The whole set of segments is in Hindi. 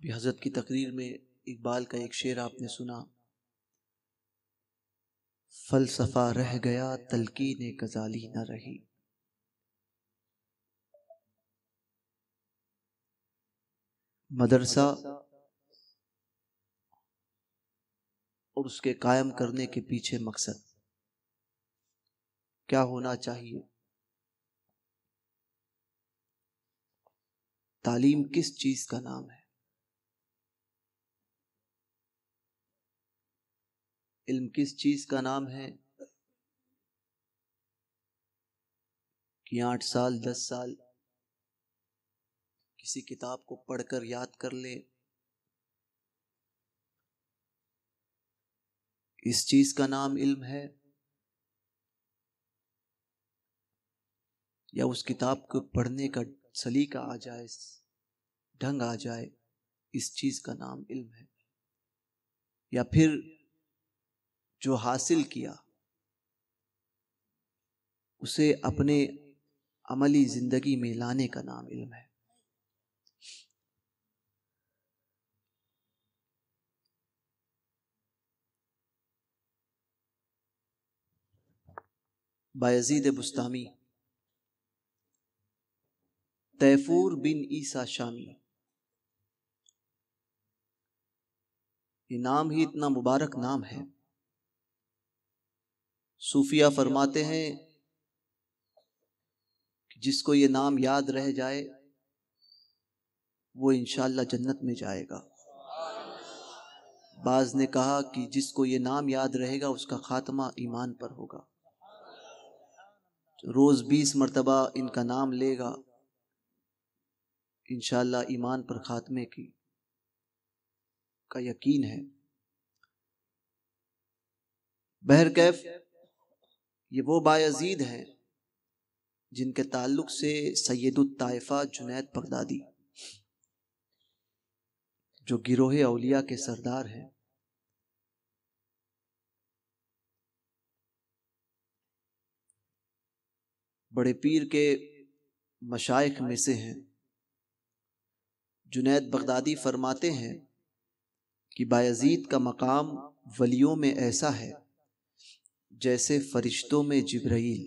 भी हजरत की तकरीर में इकबाल का एक शेर आपने सुना, फलसफा रह गया तलकीन गजाली न रही। मदरसा और उसके कायम करने के पीछे मकसद क्या होना चाहिए, तालीम किस चीज का नाम है, इल्म किस चीज का नाम है कि 8 साल 10 साल किसी किताब को पढ़कर याद कर ले। इस चीज का नाम इल्म है, या उस किताब को पढ़ने का सलीका आ जाए, ढंग आ जाए, इस चीज का नाम इल्म है। या फिर जो हासिल किया उसे अपने अमली जिंदगी में लाने का नाम इल्म है। बायजीद बुस्तामी, तैफूर बिन ईसा शामी, ये नाम ही इतना मुबारक नाम है। सूफिया फरमाते हैं कि जिसको ये नाम याद रह जाए वो इंशाअल्लाह जन्नत में जाएगा। बाज ने कहा कि जिसको ये नाम याद रहेगा उसका खात्मा ईमान पर होगा। रोज 20 मरतबा इनका नाम लेगा, इंशाअल्लाह ईमान पर खात्मे का यकीन है। बहरकैफ ये वो बायजीद हैं जिनके ताल्लुक से सैयदुत ताइफा जुनैद बगदादी, जो गिरोहे औलिया के सरदार हैं, बड़े पीर के मशाइख में से हैं। जुनैद बगदादी फरमाते हैं कि बायजीद का मकाम वलियों में ऐसा है जैसे फरिश्तों में जिब्राइल।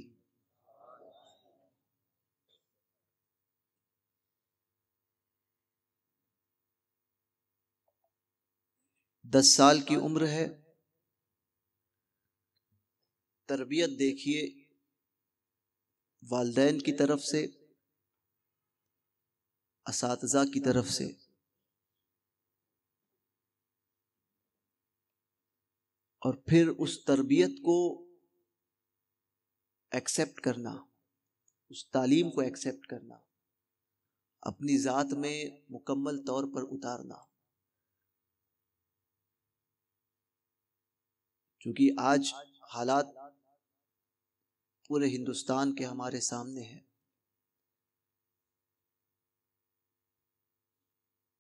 10 साल की उम्र है, तरबियत देखिए वालिदैन की तरफ से, असातिज़ा की तरफ से, और फिर उस तरबियत को एक्सेप्ट करना, उस तालीम को एक्सेप्ट करना, अपनी ज़ात में मुकम्मल तौर पर उतारना। क्योंकि आज हालात पूरे हिंदुस्तान के हमारे सामने हैं।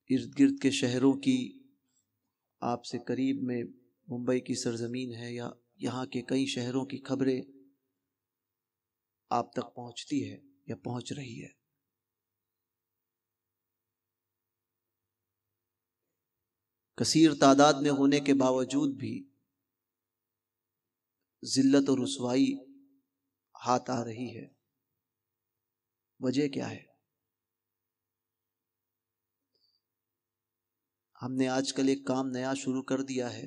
इर्द गिर्द के शहरों की, आपसे करीब में मुंबई की सरजमीन है या यहाँ के कई शहरों की खबरें आप तक पहुँचती है या पहुँच रही है। कसीर तादाद में होने के बावजूद भी जिल्लत और रुसवाई हाथ आ रही है। वजह क्या है? हमने आजकल एक काम नया शुरू कर दिया है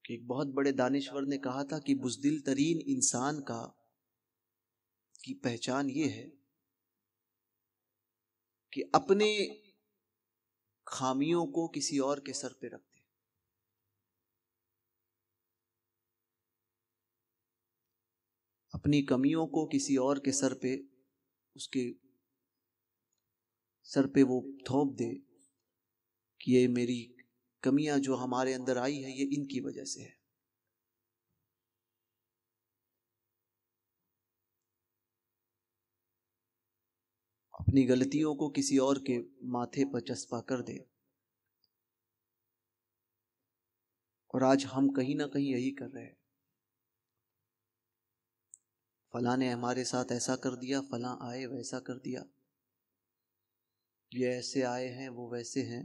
कि एक बहुत बड़े दानिश्वर ने कहा था कि बुज़दिल तरीन इंसान की पहचान ये है कि अपने खामियों को किसी और के सर पे रख दे। अपनी कमियों को किसी और के सर पे, उसके सर पे वो थोप दे कि ये मेरी कमियां जो हमारे अंदर आई है ये इनकी वजह से है। अपनी गलतियों को किसी और के माथे पर चस्पा कर दे। और आज हम कहीं ना कहीं यही कर रहे हैं। फलां ने हमारे साथ ऐसा कर दिया, फलां आए वैसा कर दिया। ये ऐसे आए हैं, वो वैसे हैं।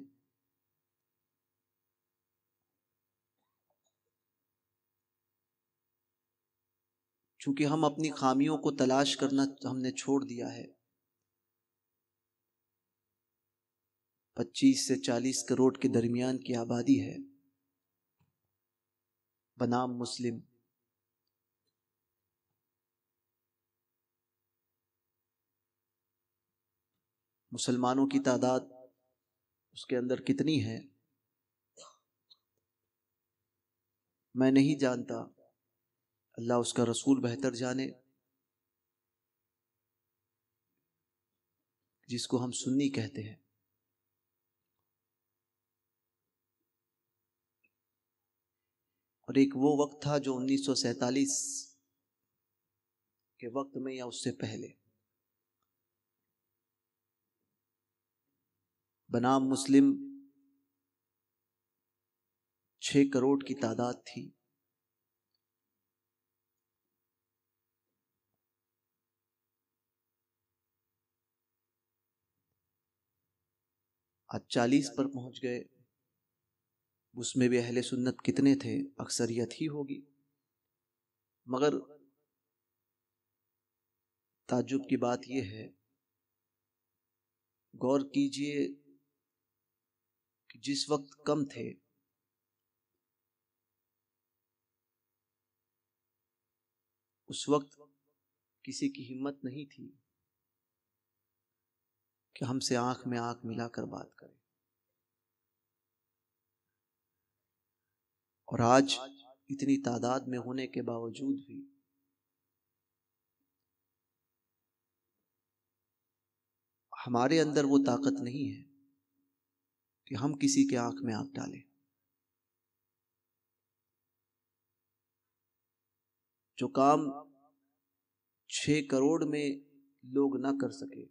चूंकि हम अपनी खामियों को तलाश करना हमने छोड़ दिया है। 25 से 40 करोड़ के दरमियान की आबादी है बनाम मुस्लिम। मुसलमानों की तादाद उसके अंदर कितनी है मैं नहीं जानता, अल्लाह उसका रसूल बेहतर जाने। जिसको हम सुन्नी कहते हैं, और एक वो वक्त था जो 1947 के वक्त में या उससे पहले बनाम मुस्लिम 6 करोड़ की तादाद थी। आज 40 पर पहुंच गए। उसमें भी अहले सुन्नत कितने थे? अक्सरियत ही होगी। मगर ताज्जुब की बात यह है, गौर कीजिए कि जिस वक्त कम थे उस वक्त किसी की हिम्मत नहीं थी कि हमसे आंख में आंख मिलाकर बात करें। और आज इतनी तादाद में होने के बावजूद भी हमारे अंदर वो ताकत नहीं है कि हम किसी के आंख में आंख डालें। जो काम 6 करोड़ में लोग ना कर सके,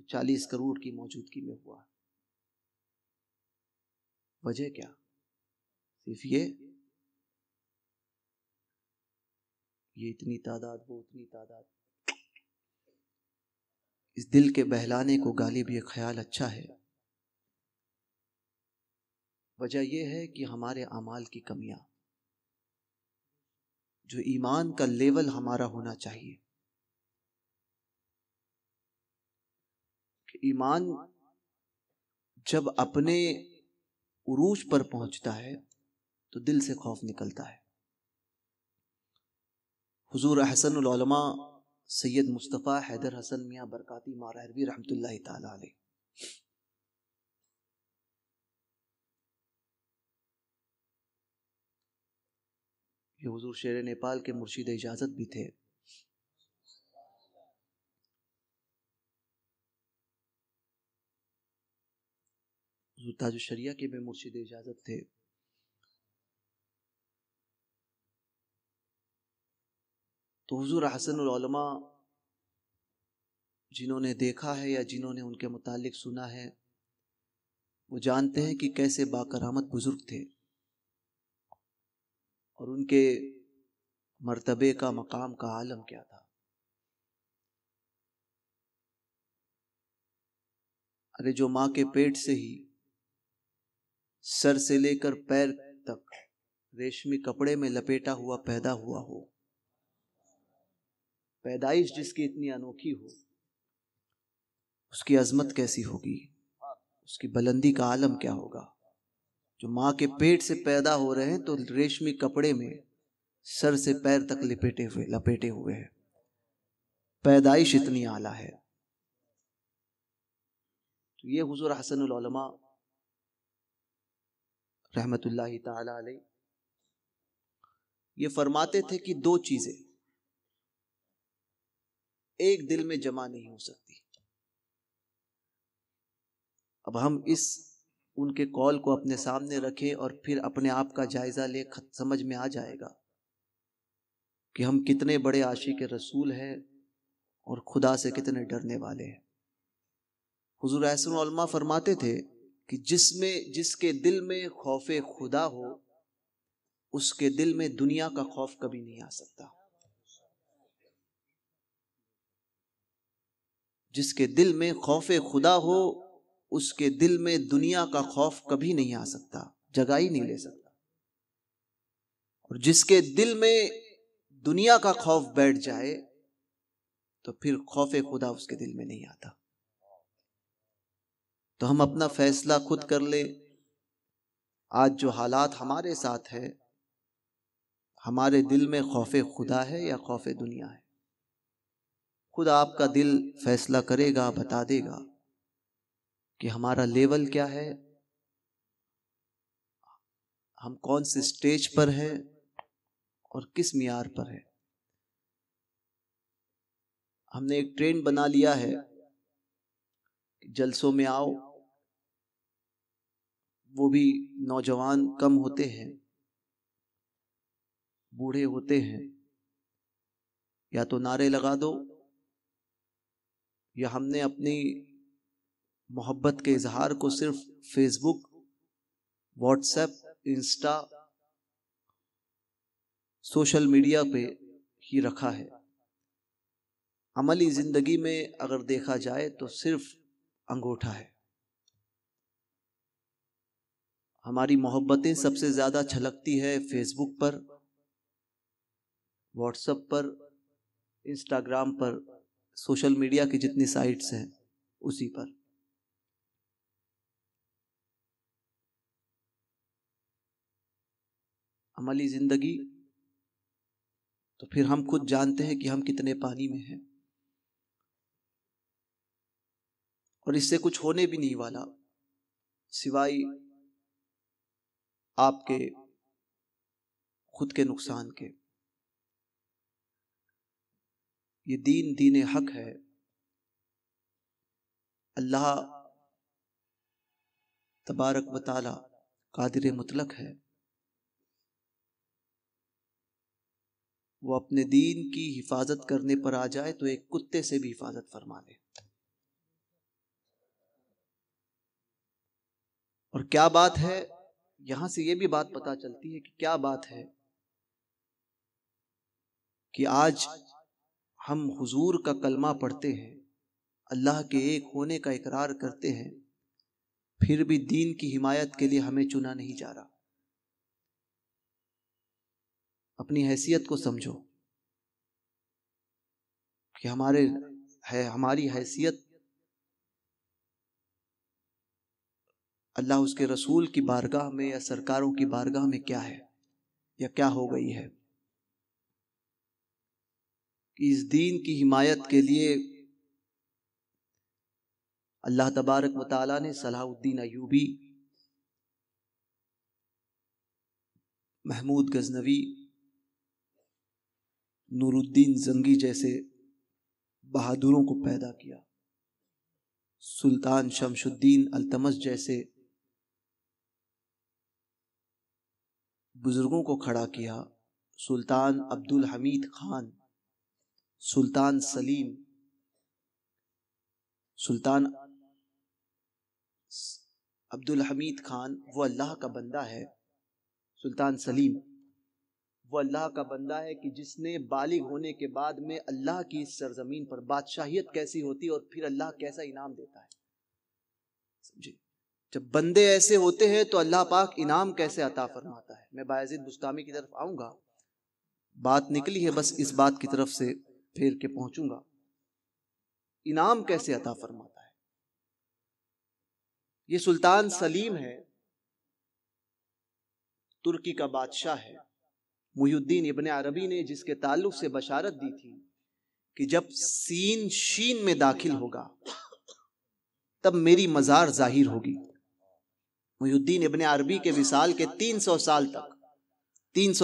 40 करोड़ की मौजूदगी में हुआ। वजह क्या? सिर्फ ये इतनी तादाद, वो उतनी तादाद। इस दिल के बहलाने को गालिब ये ख्याल अच्छा है। वजह यह है कि हमारे अमाल की कमियां, जो ईमान का लेवल हमारा होना चाहिए कि ईमान जब अपने उरूज पर पहुंचता है तो दिल से खौफ निकलता है। हुजूर अहसनुल उलमा सैयद मुस्तफ़ा हैदर हसन मियां बरकाती मारहरवी रहमतुल्लाहि ताला अलैह, ये हुजूर शेर नेपाल के मुर्शिद इजाजत भी थे। हुजूर ताजुश शरिया के भी मुर्शिद इजाजत थे। तो हुजूर अहसनुल उलमा जिन्होंने देखा है या जिन्होंने उनके मुतालिक सुना है, वो जानते हैं कि कैसे बाकरामत बुजुर्ग थे और उनके मर्तबे का, मकाम का आलम क्या था। अरे जो माँ के पेट से ही सर से लेकर पैर तक रेशमी कपड़े में लपेटा हुआ पैदा हुआ हो, पैदाइश जिसकी इतनी अनोखी हो, उसकी अजमत कैसी होगी, उसकी बुलंदी का आलम क्या होगा। जो माँ के पेट से पैदा हो रहे हैं तो रेशमी कपड़े में सर से पैर तक लपेटे हुए हैं, पैदाइश इतनी आला है। तो ये हुजूर हसनुल उलमा रहमतुल्लाहि ताला अलैह ये फरमाते थे कि दो चीजें एक दिल में जमा नहीं हो सकती। अब हम इस उनके कॉल को अपने सामने रखें और फिर अपने आप का जायजा ले, समझ में आ जाएगा कि हम कितने बड़े आशिक रसूल हैं और खुदा से कितने डरने वाले हैं। हुजूर अहसन उलमा फरमाते थे कि जिसके दिल में खौफे खुदा हो, उसके दिल में दुनिया का खौफ कभी नहीं आ सकता। जिसके दिल में खौफ खुदा हो उसके दिल में दुनिया का खौफ कभी नहीं आ सकता, जगह ही नहीं ले सकता। और जिसके दिल में दुनिया का खौफ बैठ जाए तो फिर खौफ खुदा उसके दिल में नहीं आता। तो हम अपना फैसला खुद कर ले। आज जो हालात हमारे साथ है, हमारे दिल में खौफ खुदा है या खौफ दुनिया है? खुद आपका दिल फैसला करेगा, बता देगा कि हमारा लेवल क्या है, हम कौन से स्टेज पर हैं और किस मियार पर है। हमने एक ट्रेंड बना लिया है कि जलसों में आओ, वो भी नौजवान कम होते हैं, बूढ़े होते हैं, या तो नारे लगा दो या हमने अपनी मोहब्बत के इजहार को सिर्फ Facebook, WhatsApp, Insta, social media पे ही रखा है। अमली जिंदगी में अगर देखा जाए तो सिर्फ अंगूठा है। हमारी मोहब्बतें सबसे ज्यादा छलकती है फेसबुक पर, व्हाट्सएप पर, इंस्टाग्राम पर, सोशल मीडिया की जितनी साइट्स हैं उसी पर। अमली जिंदगी तो फिर हम खुद जानते हैं कि हम कितने पानी में हैं, और इससे कुछ होने भी नहीं वाला सिवाय आपके खुद के नुकसान के। ये दीन हक है। अल्लाह तबारक व तआला कादिर मुतलक है, वो अपने दीन की हिफाजत करने पर आ जाए तो एक कुत्ते से भी हिफाजत फरमा ले। और क्या बात है, यहां से ये भी बात पता चलती है कि क्या बात है कि आज हम हुजूर का कलमा पढ़ते हैं, अल्लाह के एक होने का इकरार करते हैं, फिर भी दीन की हिमायत के लिए हमें चुना नहीं जा रहा। अपनी हैसियत को समझो कि हमारी हैसियत अल्लाह उसके रसूल की बारगाह में या सरकारों की बारगाह में क्या है या क्या हो गई है कि इस दीन की हिमायत के लिए अल्लाह तबारक व तआला ने सलाहुद्दीन अय्यूबी, महमूद गजनवी, नूरुद्दीन जंगी जैसे बहादुरों को पैदा किया, सुल्तान शमशुद्दीन अल्तमस जैसे बुजुर्गों को खड़ा किया, सुल्तान अब्दुल हमीद खान, सुल्तान सलीम, सुल्तान अब्दुल हमीद खान वो अल्लाह का बंदा है, सुल्तान सलीम वो अल्लाह का बंदा है कि जिसने बालिग होने के बाद में अल्लाह की इस सरजमीन पर बादशाहियत कैसी होती और फिर अल्लाह कैसा इनाम देता है। समझे, जब बंदे ऐसे होते हैं तो अल्लाह पाक इनाम कैसे अता फरमाता है। मैं बायजीद बुस्तामी की तरफ आऊंगा, बात निकली है बस इस बात की तरफ से फेर के पहुंचूंगा। इनाम कैसे अता फरमाता है। ये सुल्तान सलीम है, तुर्की का बादशाह है। मुहिउद्दीन इब्न अरबी ने जिसके ताल्लुक से बशारत दी थी कि जब सीन शीन में दाखिल होगा तब मेरी मजार जाहिर होगी। मुहिउद्दीन इब्न अरबी के विसाल के 300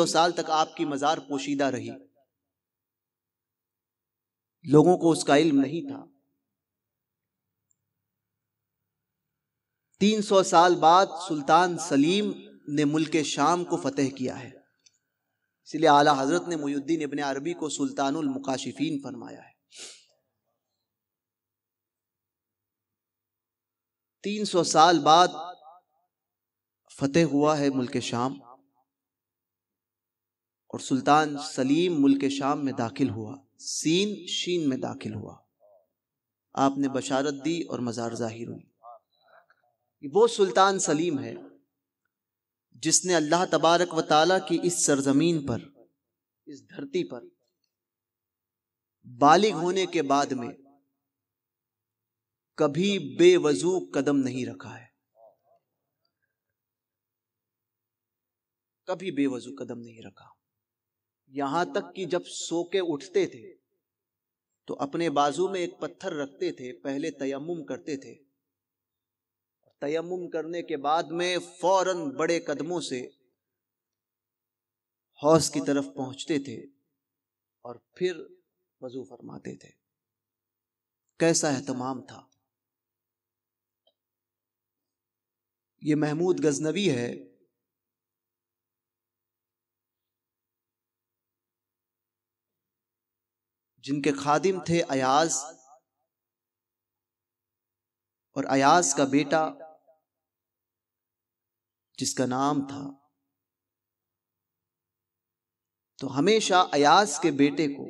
साल तक आपकी मजार पोशीदा रही। लोगों को उसका इल्म नहीं था। 300 साल बाद सुल्तान सलीम ने मुल्क शाम को फतेह किया है, इसलिए आला हजरत ने मुहिउद्दीन इब्न अरबी को सुल्तानुल मुकाशिफीन फरमाया है। 300 साल बाद फतेह हुआ है मुल्क शाम, और सुल्तान सलीम मुल्क शाम में दाखिल हुआ, सीन शीन में दाखिल हुआ। आपने बशारत दी और मज़ार ज़ाहिर हुई। वो सुल्तान सलीम है जिसने अल्लाह तबारक व ताला की इस सरजमीन पर, इस धरती पर बालिग होने के बाद में कभी बेवजू कदम नहीं रखा है, कभी बेवजू कदम नहीं रखा। यहां तक कि जब सो के उठते थे तो अपने बाजू में एक पत्थर रखते थे, पहले तयम्मुम करते थे, तयम्मुम करने के बाद में फौरन बड़े कदमों से हौज की तरफ पहुंचते थे और फिर वजू फरमाते थे। कैसा एहतमाम था। ये महमूद गजनवी है, जिनके खादिम थे अयाज, और अयाज का बेटा जिसका नाम था, तो हमेशा अयाज के बेटे को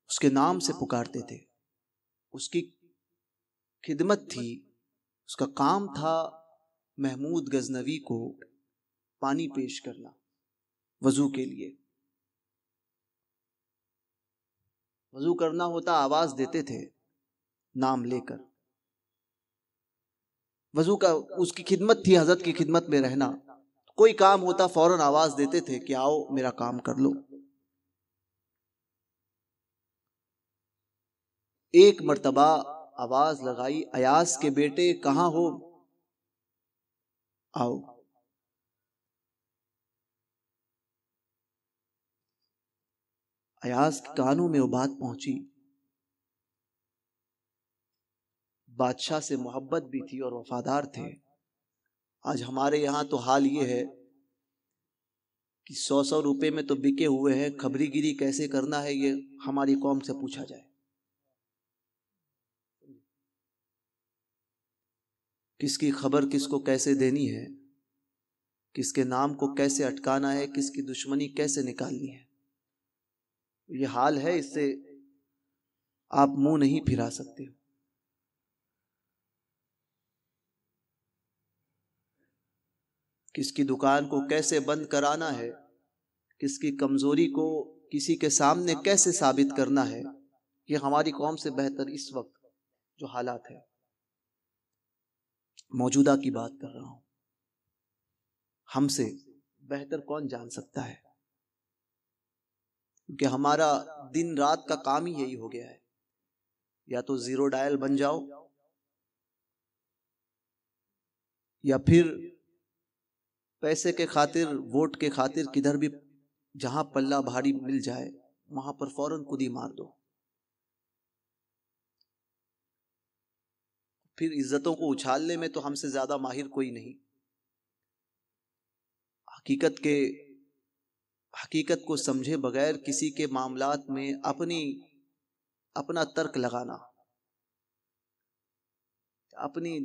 उसके नाम से पुकारते थे। उसकी खिदमत थी, उसका काम था महमूद गजनवी को पानी पेश करना वजू के लिए। वजू करना होता, आवाज देते थे नाम लेकर। वजू का उसकी खिदमत थी, हजरत की खिदमत में रहना। कोई काम होता फौरन आवाज देते थे कि आओ मेरा काम कर लो। एक मर्तबा आवाज लगाई, अयास के बेटे कहां हो, आओ। अयास के कानों में वो बात पहुंची। बादशाह से मोहब्बत भी थी और वफादार थे। आज हमारे यहाँ तो हाल ये है कि 100-100 रुपए में तो बिके हुए हैं। खबरीगिरी कैसे करना है ये हमारी कौम से पूछा जाए। किसकी खबर किसको कैसे देनी है, किसके नाम को कैसे अटकाना है, किसकी दुश्मनी कैसे निकालनी है, ये हाल है। इससे आप मुंह नहीं फिरा सकते। किसकी दुकान को कैसे बंद कराना है, किसकी कमजोरी को किसी के सामने कैसे साबित करना है, ये हमारी कौम से बेहतर इस वक्त जो हालात है, मौजूदा की बात कर रहा हूं, हमसे बेहतर कौन जान सकता है। क्योंकि हमारा दिन रात का काम ही यही हो गया है, या तो जीरो डायल बन जाओ, या फिर पैसे के खातिर, वोट के खातिर किधर भी जहां पल्ला भारी मिल जाए वहां पर फौरन कुदी मार दो। फिर इज्जतों को उछालने में तो हमसे ज्यादा माहिर कोई नहीं। हकीकत को समझे बगैर किसी के मामलात में अपना तर्क लगाना, अपनी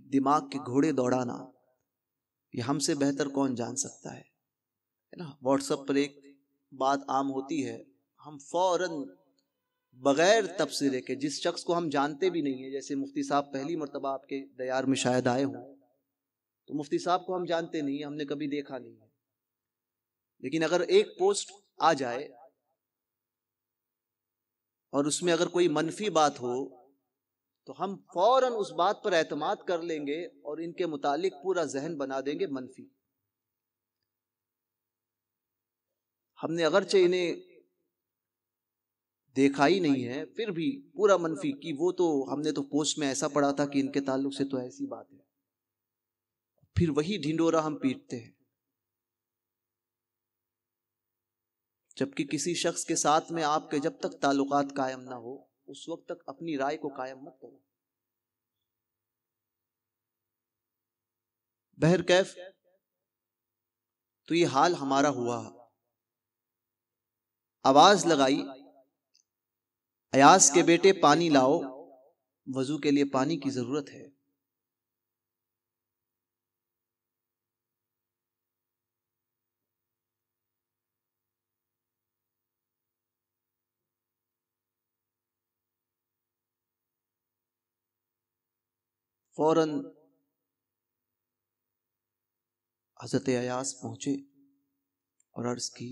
दिमाग के घोड़े दौड़ाना, ये हमसे बेहतर कौन जान सकता है ना। व्हाट्सएप पर एक बात आम होती है, हम फौरन बगैर तबसरे के, जिस शख्स को हम जानते भी नहीं है, जैसे मुफ्ती साहब पहली मर्तबा आपके दयार में शायद आए हों, तो मुफ्ती साहब को हम जानते नहीं, हमने कभी देखा नहीं है, लेकिन अगर एक पोस्ट आ जाए और उसमें अगर कोई मनफी बात हो तो हम फौरन उस बात पर एतमाद कर लेंगे और इनके मुतालिक पूरा जहन बना देंगे मनफी। हमने अगरचे इन्हें देखा ही नहीं है, फिर भी पूरा मनफी कि वो तो हमने तो पोस्ट में ऐसा पढ़ा था कि इनके ताल्लुक से तो ऐसी बात है। फिर वही ढिंडोरा हम पीटते हैं। जबकि किसी शख्स के साथ में आपके जब तक ताल्लुकात कायम ना हो उस वक्त तक अपनी राय को कायम मत करो। बहरकैफ तो ये हाल हमारा हुआ। आवाज लगाई, अयास के बेटे पानी लाओ, वजू के लिए पानी की जरूरत है। फौरन हजरत अयास पहुंचे और अर्ज की,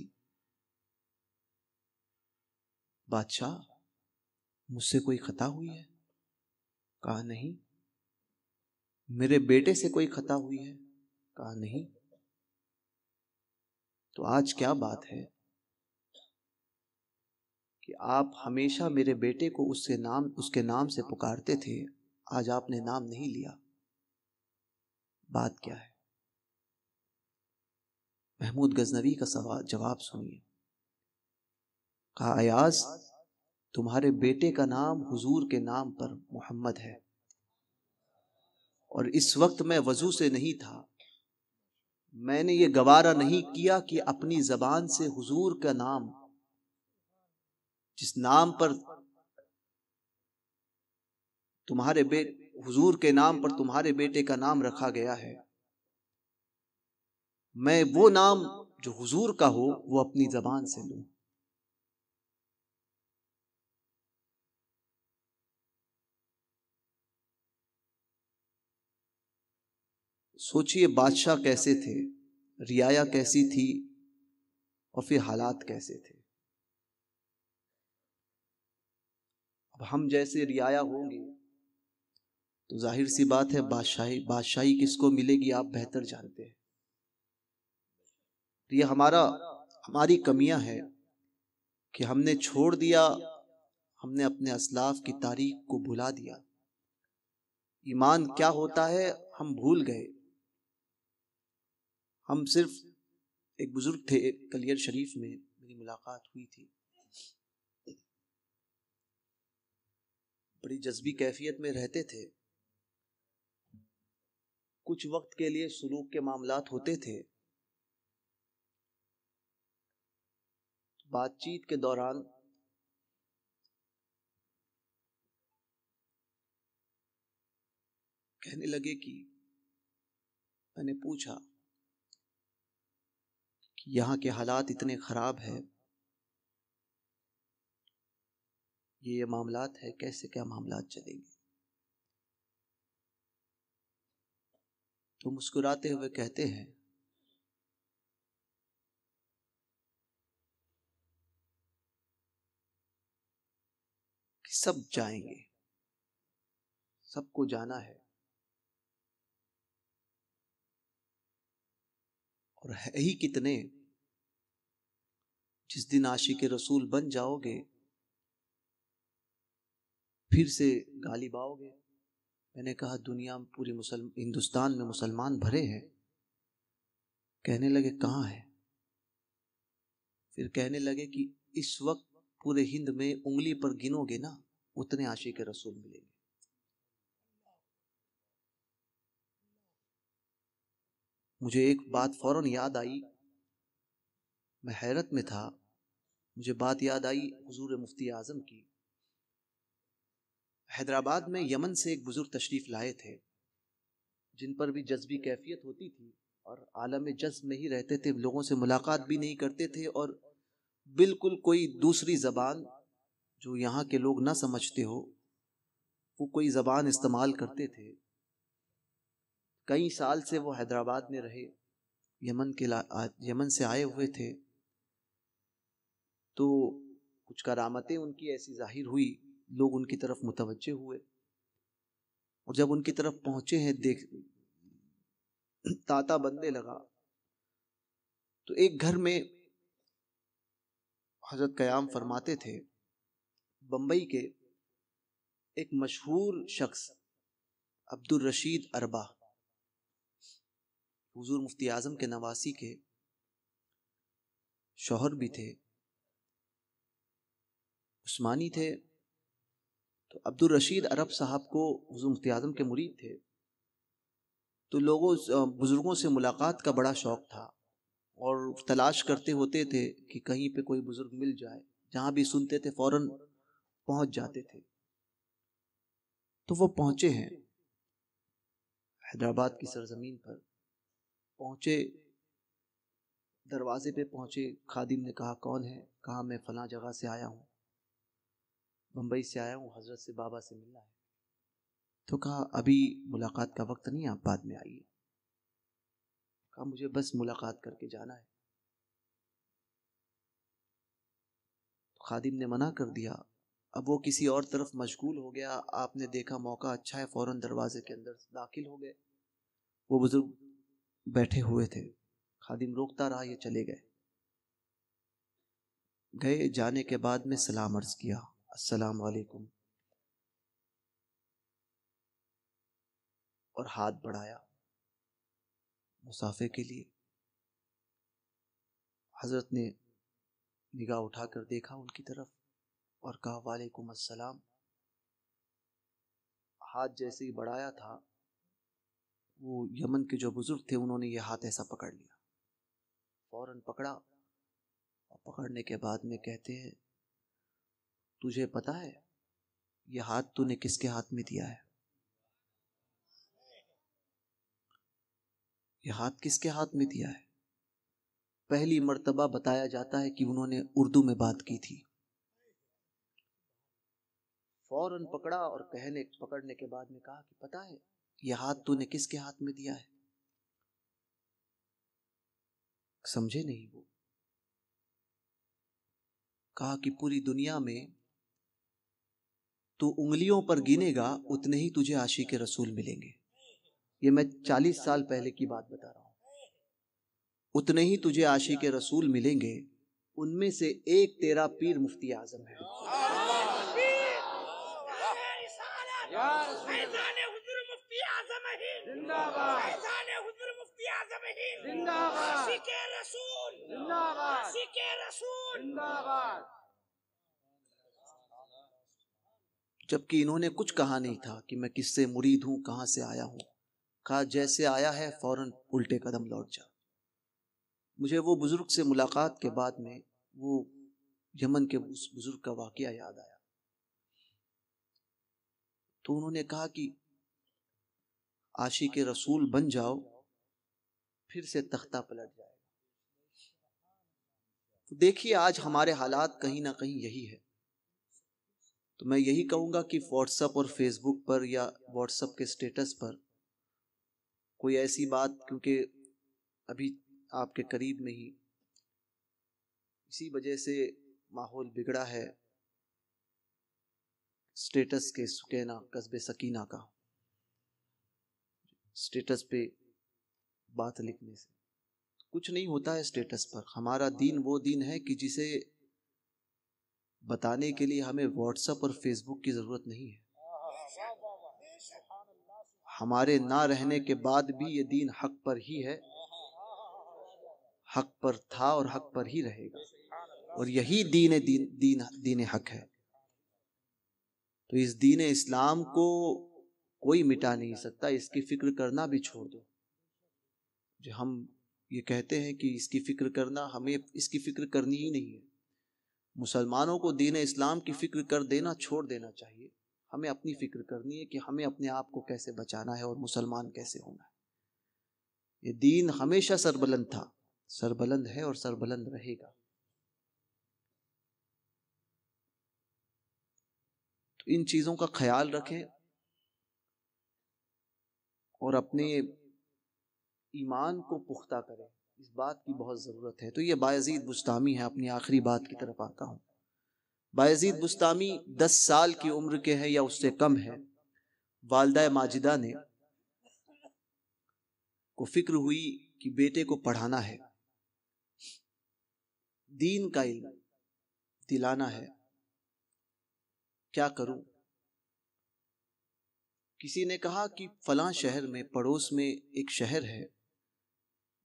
बादशाह मुझसे कोई खता हुई है? कहा नहीं। मेरे बेटे से कोई खता हुई है? कहा नहीं। तो आज क्या बात है कि आप हमेशा मेरे बेटे को उसके नाम से पुकारते थे, आज आपने नाम नहीं लिया, बात क्या है? महमूद गजनवी का जवाब सुनिए। कहा, अयाज तुम्हारे बेटे का नाम हुजूर के नाम पर मोहम्मद है, और इस वक्त मैं वजू से नहीं था, मैंने ये गवारा नहीं किया कि अपनी जबान से हुजूर का नाम, जिस नाम पर हुजूर के नाम पर तुम्हारे बेटे का नाम रखा गया है, मैं वो नाम जो हुजूर का हो वो अपनी जबान से लूं। सोचिए बादशाह कैसे थे, रियाया कैसी थी, और फिर हालात कैसे थे। अब हम जैसे रियाया होंगे तो जाहिर सी बात है बादशाही किसको मिलेगी आप बेहतर जानते हैं। ये हमारी कमियां हैं कि हमने छोड़ दिया, हमने अपने असलाफ की तारीख को भुला दिया। ईमान क्या होता है हम भूल गए। हम सिर्फ, एक बुजुर्ग थे कलियर शरीफ में मेरी मुलाकात हुई थी, बड़ी जज्बी कैफियत में रहते थे। कुछ वक्त के लिए सुलूक के मामलात होते थे, बातचीत के दौरान कहने लगे कि, मैंने पूछा कि यहाँ के हालात इतने खराब है, ये मामलात है, कैसे क्या मामलात चलेंगे? तो मुस्कुराते हुए कहते हैं कि सब जाएंगे, सबको जाना है, और है ही कितने, जिस दिन आशिक रसूल बन जाओगे फिर से गालिब आओगे। मैंने कहा दुनिया में हिंदुस्तान में मुसलमान भरे हैं। कहने लगे कहाँ है? फिर कहने लगे कि इस वक्त पूरे हिंद में उंगली पर गिनोगे ना उतने आशिक रसूल मिलेंगे। मुझे एक बात फौरन याद आई, मैं हैरत में था, मुझे बात याद आई हुजूर मुफ्ती आजम की। हैदराबाद में यमन से एक बुजुर्ग तशरीफ लाए थे, जिन पर भी जज्बी कैफियत होती थी और आलम जज्ब में ही रहते थे, लोगों से मुलाकात भी नहीं करते थे, और बिल्कुल कोई दूसरी जबान जो यहाँ के लोग ना समझते हो वो कोई जबान इस्तेमाल करते थे। कई साल से वो हैदराबाद में रहे, यमन से आए हुए थे, तो कुछ करामतें उनकी ऐसी जाहिर हुई, लोग उनकी तरफ मुतवज्जे हुए, और जब उनकी तरफ पहुंचे हैं, देख ताता बनने लगा। तो एक घर में हजरत कयाम फरमाते थे, बंबई के एक मशहूर शख्स अब्दुल रशीद अरबा, हुजूर मुफ्ती आजम के नवासी के शौहर भी थे, उस्मानी थे। तो अब्दुल रशीद अरब साहब को हुजूर मुफ्ती आजम के मुरीद थे, तो बुजुर्गों से मुलाकात का बड़ा शौक था, और तलाश करते होते थे कि कहीं पे कोई बुजुर्ग मिल जाए, जहां भी सुनते थे फौरन पहुंच जाते थे। तो वो पहुंचे हैं हैदराबाद की सरजमीन पर, पहुंचे, दरवाजे पे पहुंचे, खादिम ने कहा कौन है? कहा मैं फलां जगह से आया हूँ, बम्बई से आया हूँ, हजरत से बाबा से मिलना है। तो कहा अभी मुलाकात का वक्त नहीं, आप बाद में आइए। कहा मुझे बस मुलाकात करके जाना है। खादिम ने मना कर दिया। अब वो किसी और तरफ मशगूल हो गया। आपने देखा मौका अच्छा है, फौरन दरवाजे के अंदर दाखिल हो गए। वो बुजुर्ग बैठे हुए थे, खादिम रोकता रहा, ये चले गए। गए, जाने के बाद में सलाम अर्ज किया, अस्सलाम वालेकुम, और हाथ बढ़ाया मुसाफे के लिए। हजरत ने निगाह उठाकर देखा उनकी तरफ और कहा वालेकुम अस्सलाम। हाथ जैसे ही बढ़ाया था, वो यमन के जो बुजुर्ग थे उन्होंने ये हाथ ऐसा पकड़ लिया, फौरन पकड़ा, और पकड़ने के बाद में कहते हैं तुझे पता है ये हाथ तूने किसके हाथ में दिया है? ये हाथ किसके हाथ में दिया है? पहली मर्तबा बताया जाता है कि उन्होंने उर्दू में बात की थी। फौरन पकड़ा और पकड़ने के बाद में कहा कि पता है ये हाथ तूने किसके हाथ में दिया है? समझे नहीं वो। कहा कि पूरी दुनिया में तू उंगलियों पर गिनेगा उतने ही तुझे आशिक रसूल मिलेंगे। ये मैं 40 साल पहले की बात बता रहा हूं। उतने ही तुझे आशिक रसूल मिलेंगे, उनमें से एक तेरा पीर मुफ्ती आजम है। जबकि इन्होंने कुछ कहा नहीं था कि मैं किससे मुरीद हूं, कहां से आया हूं। कहा जैसे आया है फौरन उल्टे कदम लौट जा। मुझे वो बुजुर्ग से मुलाकात के बाद में वो यमन के उस बुजुर्ग का वाकया याद आया। तो उन्होंने कहा कि आशिक रसूल बन जाओ, फिर से तख्ता पलट जाएगा। तो देखिए आज हमारे हालात कहीं ना कहीं यही है। तो मैं यही कहूंगा कि व्हाट्सएप और फेसबुक पर या व्हाट्सएप के स्टेटस पर कोई ऐसी बात, क्योंकि अभी आपके करीब में ही इसी वजह से माहौल बिगड़ा है, स्टेटस के सुकैना कस्बे सकीना का, स्टेटस पे बात लिखने से कुछ नहीं होता है। स्टेटस पर हमारा दीन वो दीन है कि जिसे बताने के लिए हमें व्हाट्सएप और फेसबुक की जरूरत नहीं है। हमारे ना रहने के बाद भी ये दीन हक पर ही है, हक पर था और हक पर ही रहेगा, और यही दीन हक है। तो इस दीन इस्लाम को कोई मिटा नहीं सकता। इसकी फिक्र करना भी छोड़ दो। जो हम ये कहते हैं कि इसकी फिक्र करना, हमें इसकी फिक्र करनी ही नहीं है। मुसलमानों को दीन इस्लाम की फिक्र कर देना छोड़ देना चाहिए। हमें अपनी फिक्र करनी है कि हमें अपने आप को कैसे बचाना है और मुसलमान कैसे होना है। ये दीन हमेशा सरबलंद था, सरबलंद है और सरबलंद रहेगा। तो इन चीजों का ख्याल रखें और अपने ईमान को पुख्ता करें। इस बात की बहुत ज़रूरत है। तो ये बायजीद बुस्तामी है। अपनी आखिरी बात की तरफ आता हूँ। बायजीद बुस्तामी 10 साल की उम्र के हैं या उससे कम है। वालदा माजिदा ने को फिक्र हुई कि बेटे को पढ़ाना है, दीन का इल्म दिलाना है, क्या करूं? किसी ने कहा कि फलां शहर में, पड़ोस में एक शहर है,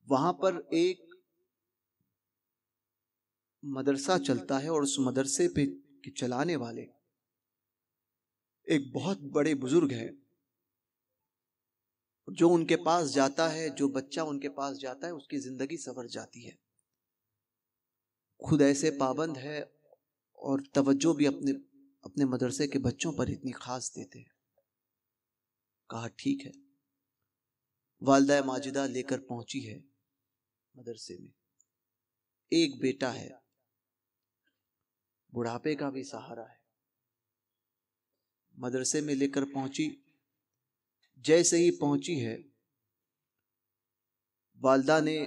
वहां पर एक मदरसा चलता है और उस मदरसे पे के चलाने वाले एक बहुत बड़े बुजुर्ग हैं। जो उनके पास जाता है, जो बच्चा उनके पास जाता है, उसकी जिंदगी संवर जाती है। खुद ऐसे पाबंद है और तवज्जो भी अपने अपने मदरसे के बच्चों पर इतनी खास देते हैं। कहा ठीक है। वालदा माजिदा लेकर पहुंची है मदरसे में। एक बेटा है, बुढ़ापे का भी सहारा है। मदरसे में लेकर पहुंची, जैसे ही पहुंची है, वालदा ने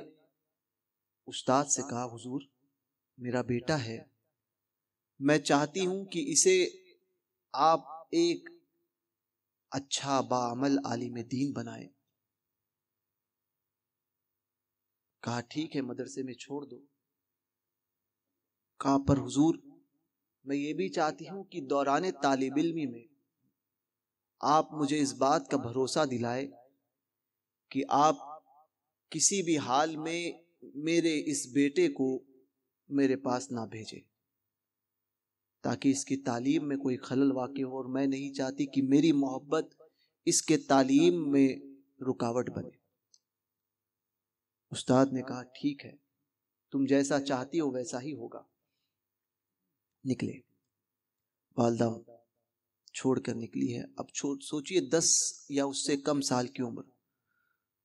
उस्ताद से कहा, हुजूर मेरा बेटा है, मैं चाहती हूं कि इसे आप एक अच्छा बाअमल आलिम दीन बनाए। कहा ठीक है, मदरसे में छोड़ दो। कहा पर हुजूर मैं ये भी चाहती हूं कि दौरान तालिब इल्मी में आप मुझे इस बात का भरोसा दिलाए कि आप किसी भी हाल में मेरे इस बेटे को मेरे पास ना भेजे, ताकि इसकी तालीम में कोई खलल वाक़ई हो, और मैं नहीं चाहती कि मेरी मोहब्बत इसके तालीम में रुकावट बने। उस्ताद ने कहा ठीक है, तुम जैसा चाहती हो वैसा ही होगा। निकले, वालदा छोड़कर निकली है। अब सोचिए 10 या उससे कम साल की उम्र,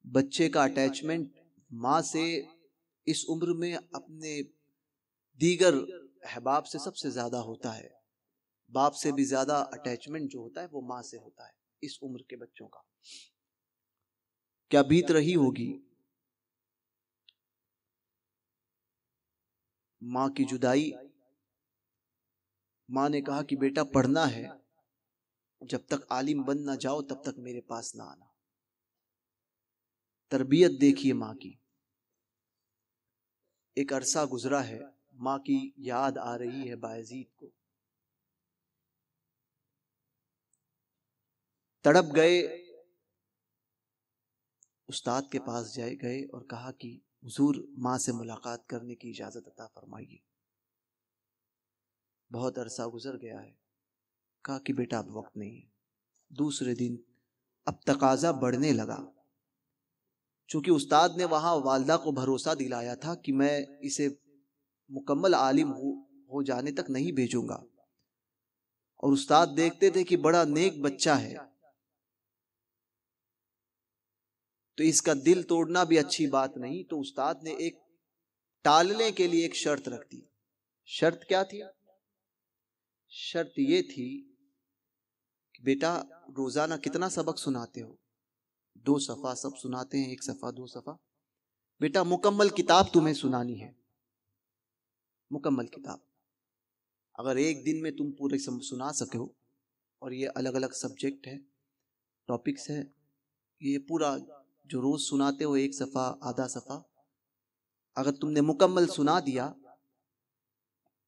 बच्चे का अटैचमेंट माँ से इस उम्र में अपने दीगर अहबाब से सबसे ज्यादा होता है। बाप से भी ज्यादा अटैचमेंट जो होता है वो माँ से होता है इस उम्र के बच्चों का। क्या बीत रही होगी माँ की जुदाई। माँ ने कहा कि बेटा पढ़ना है, जब तक आलिम बन ना जाओ तब तक मेरे पास ना आना। तरबियत देखिए माँ की। एक अरसा गुजरा है, माँ की याद आ रही है बायजीद को। तड़प गए, उस्ताद के पास गए और कहा कि हुजूर माँ से मुलाकात करने की इजाजत अता फरमाइए। बहुत अरसा गुजर गया है। कहा कि बेटा अब वक्त नहीं है। दूसरे दिन अब तकाजा बढ़ने लगा, चूंकि उस्ताद ने वहां वालदा को भरोसा दिलाया था कि मैं इसे मुकम्मल आलिम हो जाने तक नहीं भेजूंगा, और उस्ताद देखते थे कि बड़ा नेक बच्चा है, तो इसका दिल तोड़ना भी अच्छी बात नहीं। तो उस्ताद ने एक टालने के लिए एक शर्त रख दी। शर्त क्या थी? शर्त ये थी कि बेटा रोजाना कितना सबक सुनाते हो? 2 सफा सब सुनाते हैं, 1 सफा 2 सफा। बेटा मुकम्मल किताब तुम्हें सुनानी है, मुकम्मल किताब। अगर एक दिन में तुम पूरे सुना सके हो, और ये अलग अलग सब्जेक्ट है, टॉपिक्स है, ये पूरा जो रोज सुनाते हो 1 सफा आधा सफा, अगर तुमने मुकम्मल सुना दिया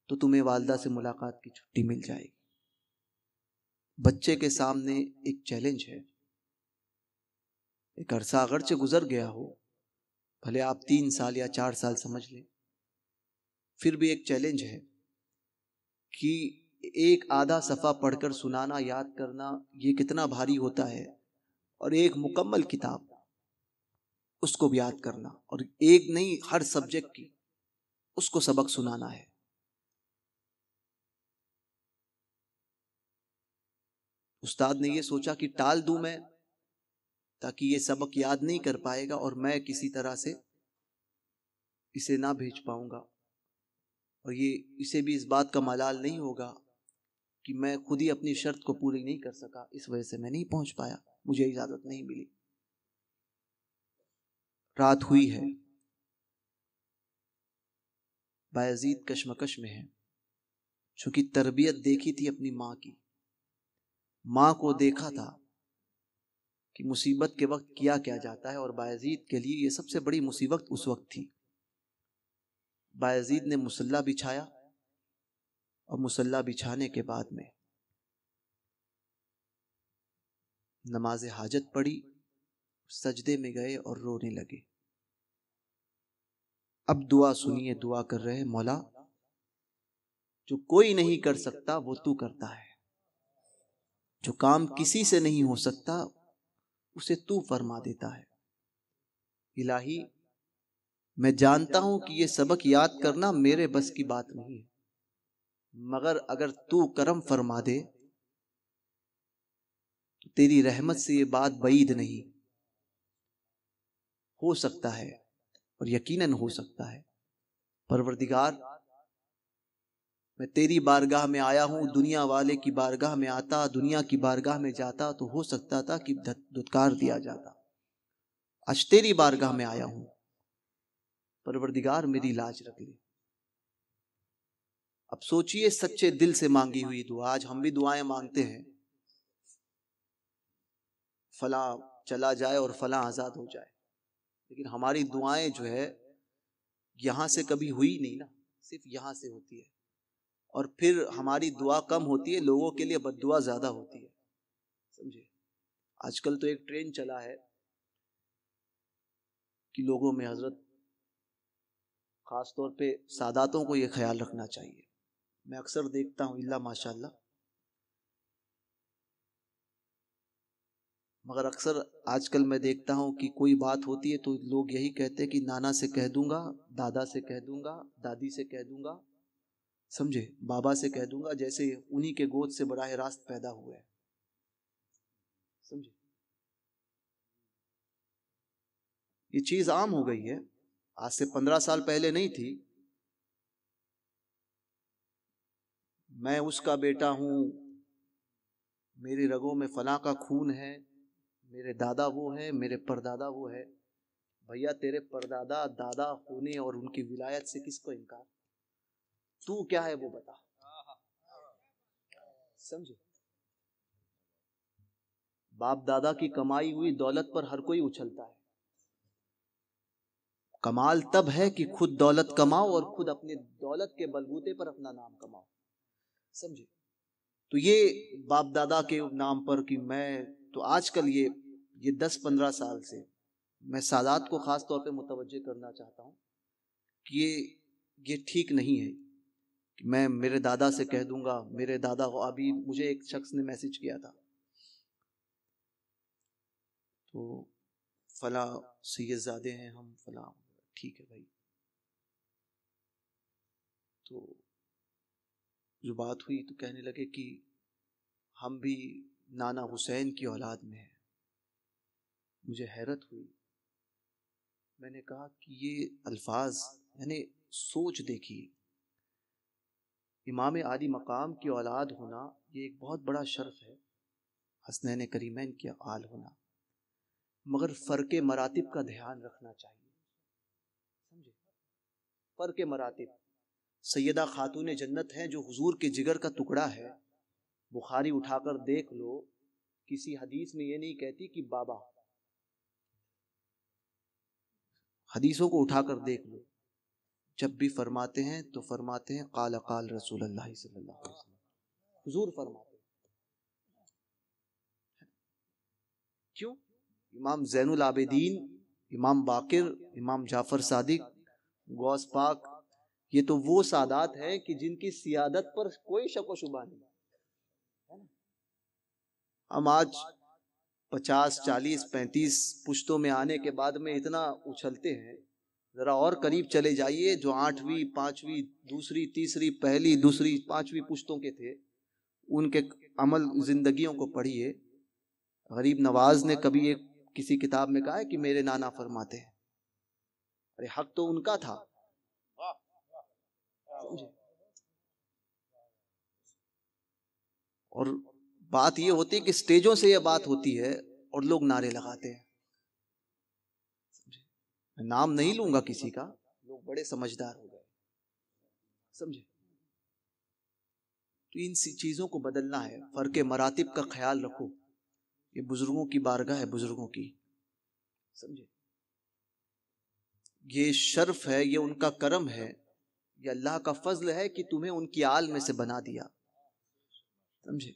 तो तुम्हें वालदा से मुलाकात की छुट्टी मिल जाएगी। बच्चे के सामने एक चैलेंज है। एक अरसा अगरचे गुजर गया हो, भले आप 3 साल या 4 साल समझ लें, फिर भी एक चैलेंज है कि एक आधा सफा पढ़कर सुनाना, याद करना, ये कितना भारी होता है, और एक मुकम्मल किताब उसको भी याद करना, और एक नहीं हर सब्जेक्ट की उसको सबक सुनाना है। उस्ताद ने ये सोचा कि टाल दूं मैं, ताकि ये सबक याद नहीं कर पाएगा और मैं किसी तरह से इसे ना भेज पाऊंगा, और ये इसे भी इस बात का मलाल नहीं होगा कि मैं खुद ही अपनी शर्त को पूरी नहीं कर सका, इस वजह से मैं नहीं पहुंच पाया, मुझे इजाजत नहीं मिली। रात हुई है, बायजीद कश्मकश में है, चूंकि तरबियत देखी थी अपनी माँ की, माँ को देखा था कि मुसीबत के वक्त किया क्या जाता है, और बायजीद के लिए ये सबसे बड़ी मुसीबत उस वक्त थी। बायजीद ने मुसल्ला बिछाया, और मुसल्ला बिछाने के बाद में नमाज हाजत पढ़ी, सजदे में गए और रोने लगे। अब दुआ सुनिए, दुआ कर रहे हैं, मौला जो कोई नहीं कर सकता वो तू करता है, जो काम किसी से नहीं हो सकता उसे तू फरमा देता है। इलाही मैं जानता हूं कि ये सबक याद करना मेरे बस की बात नहीं है, मगर अगर तू करम फरमा दे तो तेरी रहमत से ये बात बईद नहीं, हो सकता है, और यकीनन हो सकता है। परवरदिगार मैं तेरी बारगाह में आया हूँ, दुनिया वाले की बारगाह में आता, दुनिया की बारगाह में जाता तो हो सकता था कि धुतकार दिया जाता। आज तेरी बारगाह में आया हूँ, परवरदिगार मेरी लाज रख ले। अब सोचिए, सच्चे दिल से मांगी हुई दुआ। आज हम भी दुआएं मांगते हैं, फला चला जाए और फला आजाद हो जाए, लेकिन हमारी दुआएं जो है यहां से कभी हुई नहीं ना, सिर्फ यहां से होती है। और फिर हमारी दुआ कम होती है, लोगों के लिए बद्दुआ ज्यादा होती है, समझे। आजकल तो एक ट्रेंड चला है कि लोगों में हजरत, खास तौर पे सादातों को ये ख्याल रखना चाहिए। मैं अक्सर देखता हूँ, इल्ला माशाल्लाह, मगर अक्सर आजकल मैं देखता हूँ कि कोई बात होती है तो लोग यही कहते हैं कि नाना से कह दूंगा, दादा से कह दूंगा, दादी से कह दूंगा, समझे, बाबा से कह दूंगा, जैसे उन्हीं के गोद से बराह रास्त पैदा हुए हैं, समझे। ये चीज आम हो गई है, आज से 15 साल पहले नहीं थी। मैं उसका बेटा हूं, मेरे रगों में फला का खून है, मेरे दादा वो है, मेरे परदादा वो है। भैया तेरे परदादा दादा होने और उनकी विलायत से किसको इनकार? तू क्या है वो बता, समझे। बाप दादा की कमाई हुई दौलत पर हर कोई उछलता है। कमाल तब है कि खुद दौलत कमाओ और खुद अपने दौलत के बलबूते पर अपना नाम कमाओ, समझे। तो ये बाप दादा के नाम पर कि मैं तो आजकल ये 10-15 साल से मैं सादात को खास तौर पे मुतवज्जे करना चाहता हूँ कि ये ठीक नहीं है कि मैं मेरे दादा से कह दूंगा, मेरे दादा को। अभी मुझे एक शख्स ने मैसेज किया था, तो फला सैयदजादे हैं हम, फला, ठीक है भाई। तो जो बात हुई तो कहने लगे कि हम भी नाना हुसैन की औलाद में हैं। मुझे हैरत हुई, मैंने कहा कि ये अल्फाज यानी सोच देखिए, इमाम आली मकाम की औलाद होना ये एक बहुत बड़ा शर्फ है, हसनैन करीमैन की आल होना, मगर फ़र्क मरातिब का ध्यान रखना चाहिए, समझे। फ़र्क मरातिब, सैयदा खातून जन्नत है जो हुजूर के जिगर का टुकड़ा है। बुखारी उठाकर देख लो, किसी हदीस में ये नहीं कहती कि बाबा, हदीसों को उठाकर देख लो, जब भी फरमाते हैं तो फरमाते हैं काल काल रसूलुल्लाह सल्लल्लाहु अलैहि वसल्लम, हुजूर फरमाते हैं। क्यों? इमाम ज़ैनुल आबिदीन, इमाम बाकिर, इमाम जाफर सादिक, गौस पाक, ये तो वो सादात हैं कि जिनकी सियादत पर कोई शक व शुबा नहीं। हम आज 50, 40, 35 पुश्तों में आने के बाद में इतना उछलते हैं, जरा और करीब चले जाइए, जो 8वीं 5वीं दूसरी तीसरी पहली दूसरी 5वीं पुश्तों के थे, उनके अमल जिंदगियों को पढ़िए। गरीब नवाज ने कभी एक किसी किताब में कहा है कि मेरे नाना फरमाते हैं, अरे हक तो उनका था, और बात ये होती है कि स्टेजों से ये बात होती है और लोग नारे लगाते हैं, मैं नाम नहीं लूंगा किसी का, लोग बड़े समझदार हो गए, समझे। तो इन चीजों को बदलना है, फर्क मरातिब का ख्याल रखो। ये बुजुर्गों की बारगाह है, बुजुर्गों की, समझे। ये शर्फ है, ये उनका करम है, ये अल्लाह का फजल है कि तुम्हें उनकी आल में से बना दिया, समझे।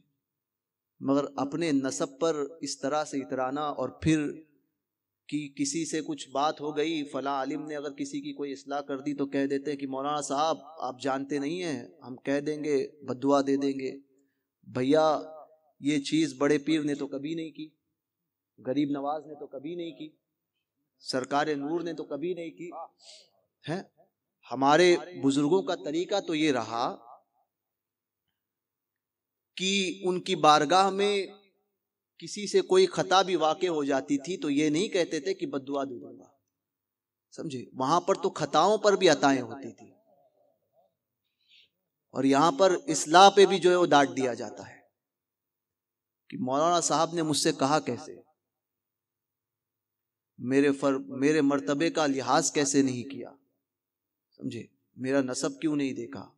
मगर अपने नसब पर इस तरह से इतराना, और फिर कि किसी से कुछ बात हो गई, फला आलिम ने अगर किसी की कोई इस्लाह कर दी तो कह देते हैं कि मौलाना साहब आप जानते नहीं हैं, हम कह देंगे, बद्दुआ दे देंगे। भैया ये चीज बड़े पीर ने तो कभी नहीं की, गरीब नवाज ने तो कभी नहीं की, सरकार नूर ने तो कभी नहीं की है। हमारे बुजुर्गों का तरीका तो ये रहा कि उनकी बारगाह में किसी से कोई खता भी वाक़े हो जाती थी तो ये नहीं कहते थे कि बद्दुआ दे दूंगा, समझे। वहां पर तो खताओं पर भी अताएं होती थी, और यहाँ पर इस्लाह पे भी जो है वो डांट दिया जाता है कि मौलाना साहब ने मुझसे कहा कैसे, मेरे मर्तबे का लिहाज कैसे नहीं किया, समझे, मेरा नसब क्यों नहीं देखा।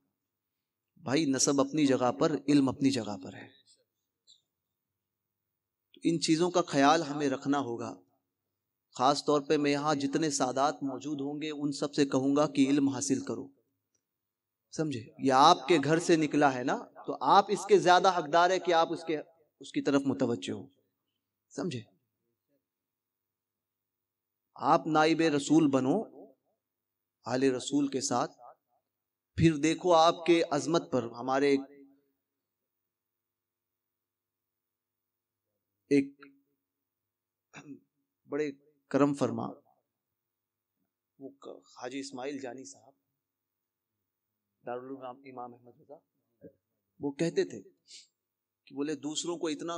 भाई नसब अपनी जगह पर, इल्म अपनी जगह पर है। तो इन चीजों का ख्याल हमें रखना होगा। खास तौर पे मैं यहाँ जितने सादात मौजूद होंगे उन सब से कहूंगा कि इल्म हासिल करो, समझे। ये आपके घर से निकला है ना, तो आप इसके ज्यादा हकदार है कि आप उसकी तरफ मुतवज्जे हो, समझे। आप नाइबे रसूल बनो आले रसूल के साथ, फिर देखो आपके अजमत पर हमारे एक बड़े करम फरमा वो हाजी इस्माइल जानी साहब, दारुल उलूम इमाम अहमद रजा, वो कहते थे कि बोले दूसरों को इतना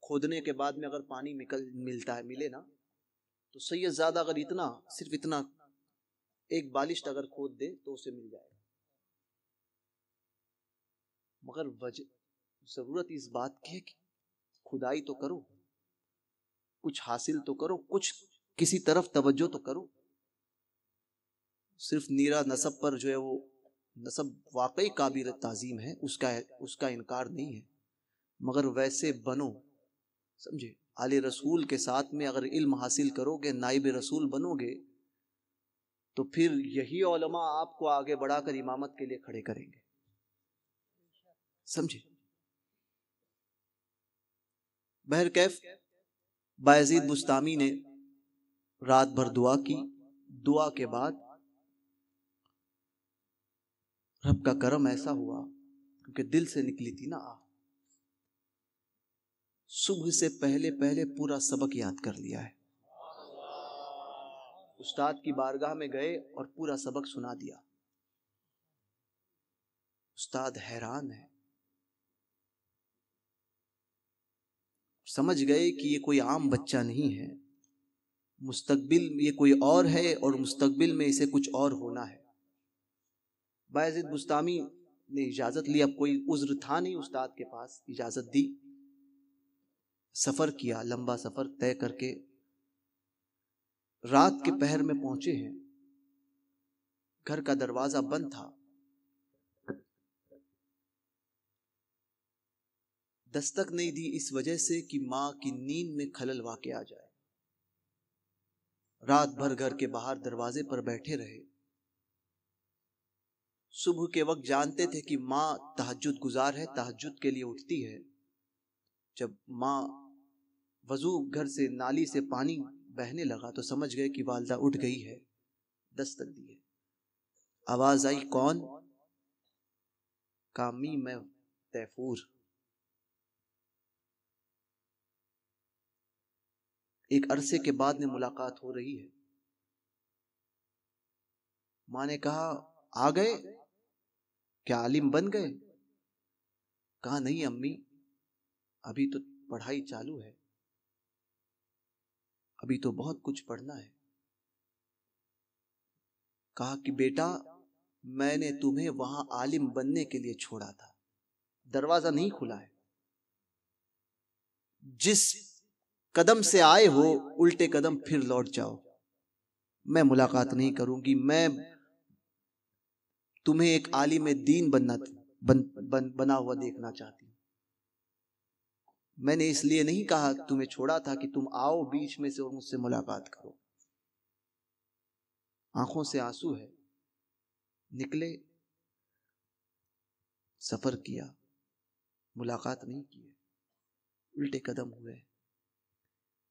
खोदने के बाद में अगर पानी मिलता है, मिले ना, तो सैयद ज़्यादा अगर इतना, सिर्फ इतना एक बालिश अगर खोद दे तो उसे मिल जाएगा। मगर जरूरत इस बात की है कि खुदाई तो करो, कुछ हासिल तो करो, कुछ किसी तरफ तवज्जो तो करो। सिर्फ नीरा नसब पर जो है वो नसब वाकई काबिल ताजीम है, उसका इनकार नहीं है, मगर वैसे बनो, समझे। आले रसूल के साथ में अगर इल्म हासिल करोगे, नाइब रसूल बनोगे, तो फिर यही उलमा आपको आगे बढ़ाकर इमामत के लिए खड़े करेंगे, समझे। बहरकैफ बायजीद बुस्तामी ने रात भर दुआ की। दुआ के बाद रब का करम ऐसा हुआ, क्योंकि दिल से निकली थी ना, सुबह से पहले पहले पूरा सबक याद कर लिया है। उस्ताद की बारगाह में गए और पूरा सबक सुना दिया। उस्ताद हैरान है, समझ गए कि ये कोई आम बच्चा नहीं है, मुस्तकबिल ये कोई और है और मुस्तकबिल में इसे कुछ और होना है। बायजीद बुस्तामी ने इजाजत ली, अब कोई उज्र था नहीं उस्ताद के पास, इजाजत दी। सफर किया, लंबा सफर तय करके रात के पहर में पहुंचे हैं। घर का दरवाजा बंद था, दस्तक नहीं दी इस वजह से कि मां की नींद में खलल वाक़ आ जाए। रात भर घर के बाहर दरवाजे पर बैठे रहे। सुबह के वक्त जानते थे कि मां तहज्जुद गुजार है, तहज्जुद के लिए उठती है। जब मां वजू घर से नाली से पानी बहने लगा तो समझ गए कि वालदा उठ गई है। दस्तक दी है, आवाज आई, कौन? कामी मैं तैफूर। एक अरसे के बाद में मुलाकात हो रही है। मां ने कहा, आ गए? क्या आलिम बन गए? कहा, नहीं अम्मी, अभी तो पढ़ाई चालू है, अभी तो बहुत कुछ पढ़ना है। कहा कि बेटा, मैंने तुम्हें वहां आलिम बनने के लिए छोड़ा था, दरवाजा नहीं खुला है। जिस कदम से आए हो उल्टे कदम फिर लौट जाओ। मैं मुलाकात नहीं करूंगी, मैं तुम्हें एक आलिम दीन बना हुआ देखना चाहती हूं। मैंने इसलिए नहीं कहा, तुम्हें छोड़ा था कि तुम आओ बीच में से और मुझसे मुलाकात करो। आंखों से आंसू है, निकले, सफर किया, मुलाकात नहीं की, उल्टे कदम हुए।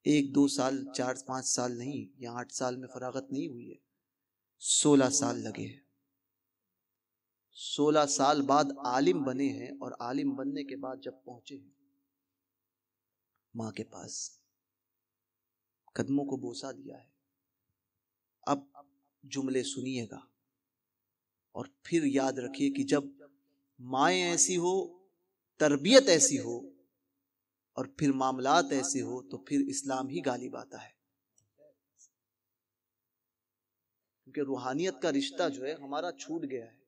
1-2 साल, 4-5 साल नहीं या 8 साल में फरागत नहीं हुई है, 16 साल लगे हैं। 16 साल बाद आलिम बने हैं, और आलिम बनने के बाद जब पहुंचे हैं मां के पास, कदमों को बोसा दिया है। अब जुमले सुनिएगा और फिर याद रखिए कि जब माएँ ऐसी हो, तरबियत ऐसी हो और फिर मामलात ऐसे हो, तो फिर इस्लाम ही गालिब आता है। क्योंकि रूहानियत का रिश्ता जो है हमारा छूट गया है।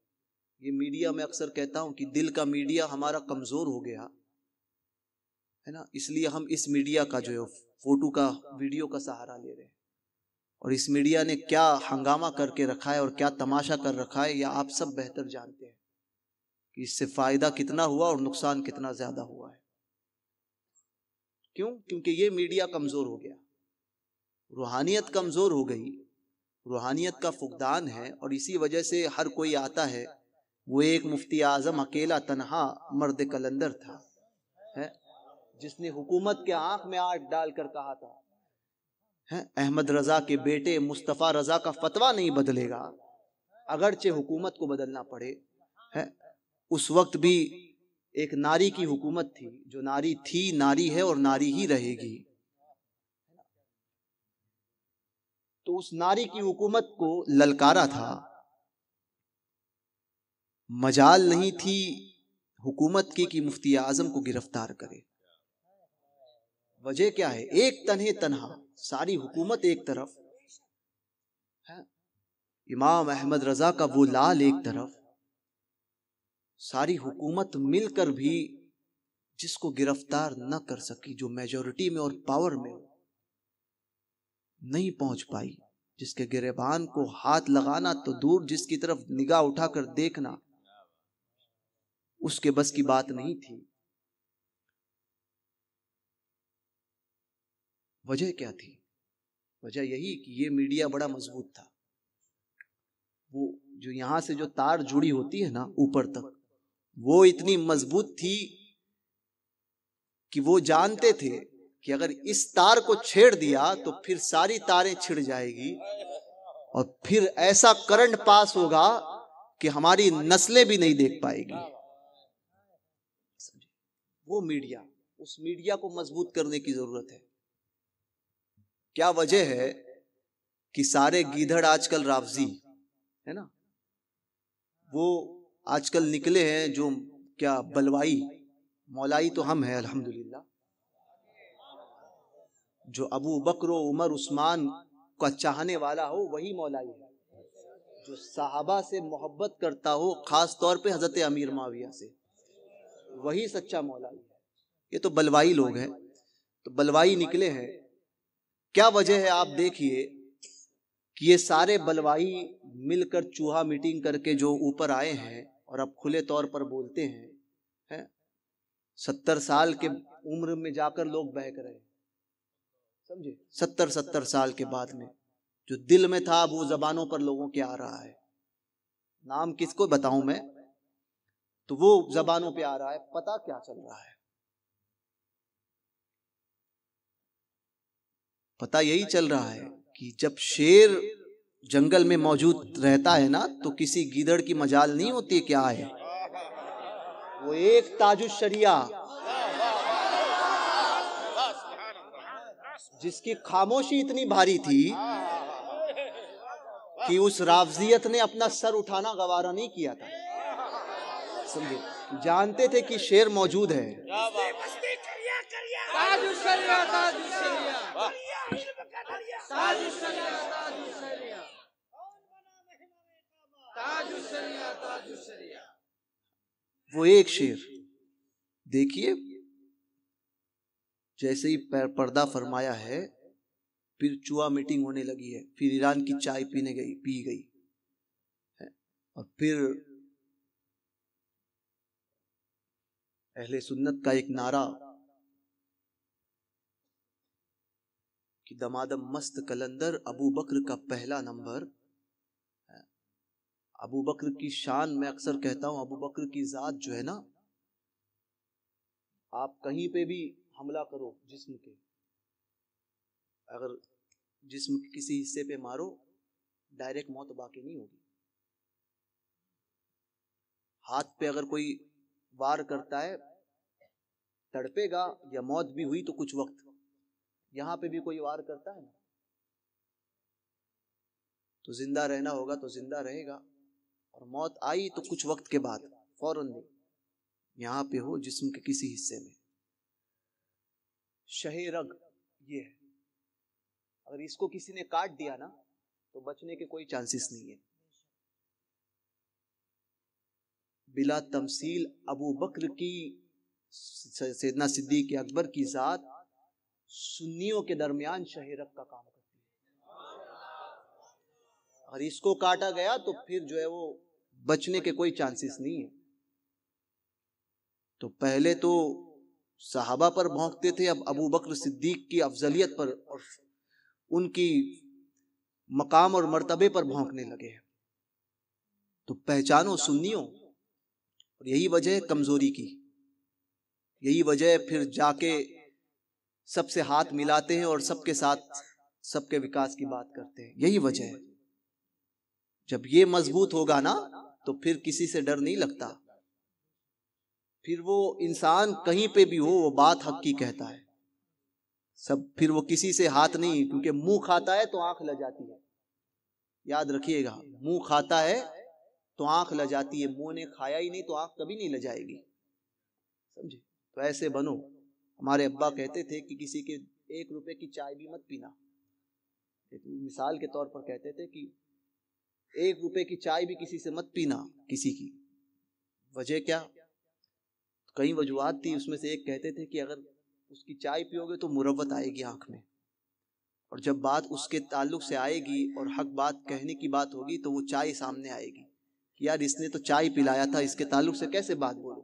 ये मीडिया में अक्सर कहता हूं कि दिल का मीडिया हमारा कमजोर हो गया है ना, इसलिए हम इस मीडिया का जो है फोटो का वीडियो का सहारा ले रहे हैं। और इस मीडिया ने क्या हंगामा करके रखा है और क्या तमाशा कर रखा है, या आप सब बेहतर जानते हैं कि इससे फायदा कितना हुआ और नुकसान कितना ज्यादा हुआ है। क्यों? क्योंकि ये मीडिया कमजोर हो गया, रूहानियत कमजोर हो गई, रूहानियत का फुकदान है। और इसी वजह से हर कोई आता है, वो एक मुफ्ती आजम अकेला तन्हा मर्द कलंदर था, है, जिसने हुकूमत के आंख में आग डालकर कहा था, है, अहमद रजा के बेटे मुस्तफा रजा का फतवा नहीं बदलेगा, अगरचे हुकूमत को बदलना पड़े, है। उस वक्त भी एक नारी की हुकूमत थी, जो नारी थी, नारी है और नारी ही रहेगी। तो उस नारी की हुकूमत को ललकारा था, मजाल नहीं थी हुकूमत की कि मुफ्ती आजम को गिरफ्तार करे। वजह क्या है? एक तन्हे तन्हा, सारी हुकूमत एक तरफ है, इमाम अहमद रजा का वो लाल एक तरफ, सारी हुकूमत मिलकर भी जिसको गिरफ्तार न कर सकी, जो मेजॉरिटी में और पावर में नहीं पहुंच पाई, जिसके गिरेबान को हाथ लगाना तो दूर, जिसकी तरफ निगाह उठाकर देखना उसके बस की बात नहीं थी। वजह क्या थी? वजह यही कि ये मीडिया बड़ा मजबूत था। वो जो यहां से जो तार जुड़ी होती है ना ऊपर तक, वो इतनी मजबूत थी कि वो जानते थे कि अगर इस तार को छेड़ दिया तो फिर सारी तारें छिड़ जाएगी और फिर ऐसा करंट पास होगा कि हमारी नस्लें भी नहीं देख पाएगी। वो मीडिया, उस मीडिया को मजबूत करने की जरूरत है। क्या वजह है कि सारे गीदड़ आजकल रावजी है ना, वो आजकल निकले हैं, जो क्या बलवाई मौलाई तो हम हैं अल्हम्दुलिल्लाह, जो अबू बकर उमर उस्मान का चाहने वाला हो वही मौलाई है, जो साहबा से मोहब्बत करता हो, खास तौर पे हजरत अमीर माविया से, वही सच्चा मौलाई है। ये तो बलवाई लोग हैं, तो बलवाई निकले हैं। क्या वजह है? आप देखिए कि ये सारे बलवाई मिलकर चूहा मीटिंग करके जो ऊपर आए हैं और अब खुले तौर पर बोलते हैं, है? 70 साल के उम्र में जाकर लोग बहक रहे हैं, समझे? 70 साल के बाद में जो दिल में था वो जबानों पर लोगों के आ रहा है। नाम किसको बताऊं मैं, तो वो जबानों पे आ रहा है। पता क्या चल रहा है? पता यही चल रहा है कि जब शेर जंगल में मौजूद रहता है ना, तो किसी गीदड़ की मजाल नहीं होती। क्या है वो? एक ताजुश शरिया, जिसकी खामोशी इतनी भारी थी कि उस रावजियत ने अपना सर उठाना गवारा नहीं किया था। समझे? जानते थे कि शेर मौजूद है। वो एक शेर देखिए, जैसे ही पर्दा फरमाया है, फिर चुआ मीटिंग होने लगी है, फिर ईरान की चाय पी गई है, और फिर अहले सुन्नत का एक नारा कि दमादम मस्त कलंदर अबू बकर का पहला नंबर। अबू बकर की शान मैं अक्सर कहता हूं, अबू बकर की जात जो है ना, आप कहीं पे भी हमला करो जिस्म के, अगर जिस्म के किसी हिस्से पे मारो, डायरेक्ट मौत बाकी नहीं होगी। हाथ पे अगर कोई वार करता है, तड़पेगा, या मौत भी हुई तो कुछ वक्त। यहां पे भी कोई वार करता है ना, तो जिंदा रहना होगा तो जिंदा रहेगा, और मौत आई तो कुछ वक्त के बाद, फौरन नहीं। यहां पे हो जिस्म के किसी हिस्से में, शहे रग ये है, अगर इसको किसी ने काट दिया ना तो बचने के कोई चांसेस नहीं है। बिला तमसील अबू बकर की, सैयदना सिद्दीक अकबर की जात सुन्नियों के दरमियान शहीरत का काम करती है। और इसको काटा गया तो फिर जो है वो बचने के कोई चांसेस नहीं है। तो पहले तो सहाबा पर भौंकते थे, अब अबू बकर सिद्दीक की अफजलियत पर और उनकी मकाम और मर्तबे पर भौंकने लगे हैं। तो पहचानो सुन्नियों। और यही वजह है कमजोरी की, यही वजह है फिर जाके सबसे हाथ मिलाते हैं और सबके साथ सबके विकास की बात करते हैं। यही वजह है। जब ये मजबूत होगा ना तो फिर किसी से डर नहीं लगता। फिर वो इंसान कहीं पे भी हो वो बात हक की कहता है सब। फिर वो किसी से हाथ नहीं, क्योंकि मुंह खाता है तो आंख लजाती है। याद रखिएगा, मुंह खाता है तो आंख लजाती है, मुंह ने खाया ही नहीं तो आंख कभी नहीं लजाएगी। समझे? तो ऐसे बनो। हमारे अब्बा कहते थे कि किसी के 1 रुपए की चाय भी मत पीना। एक मिसाल के तौर पर कहते थे कि 1 रुपए की चाय भी किसी से मत पीना किसी की। वजह क्या? कई वजूहात थी, उसमें से एक कहते थे कि अगर उसकी चाय पियोगे तो मुरव्वत आएगी आंख में, और जब बात उसके ताल्लुक से आएगी और हक बात कहने की बात होगी तो वो चाय सामने आएगी कि यार इसने तो चाय पिलाया था, इसके ताल्लुक से कैसे बात बोलूं।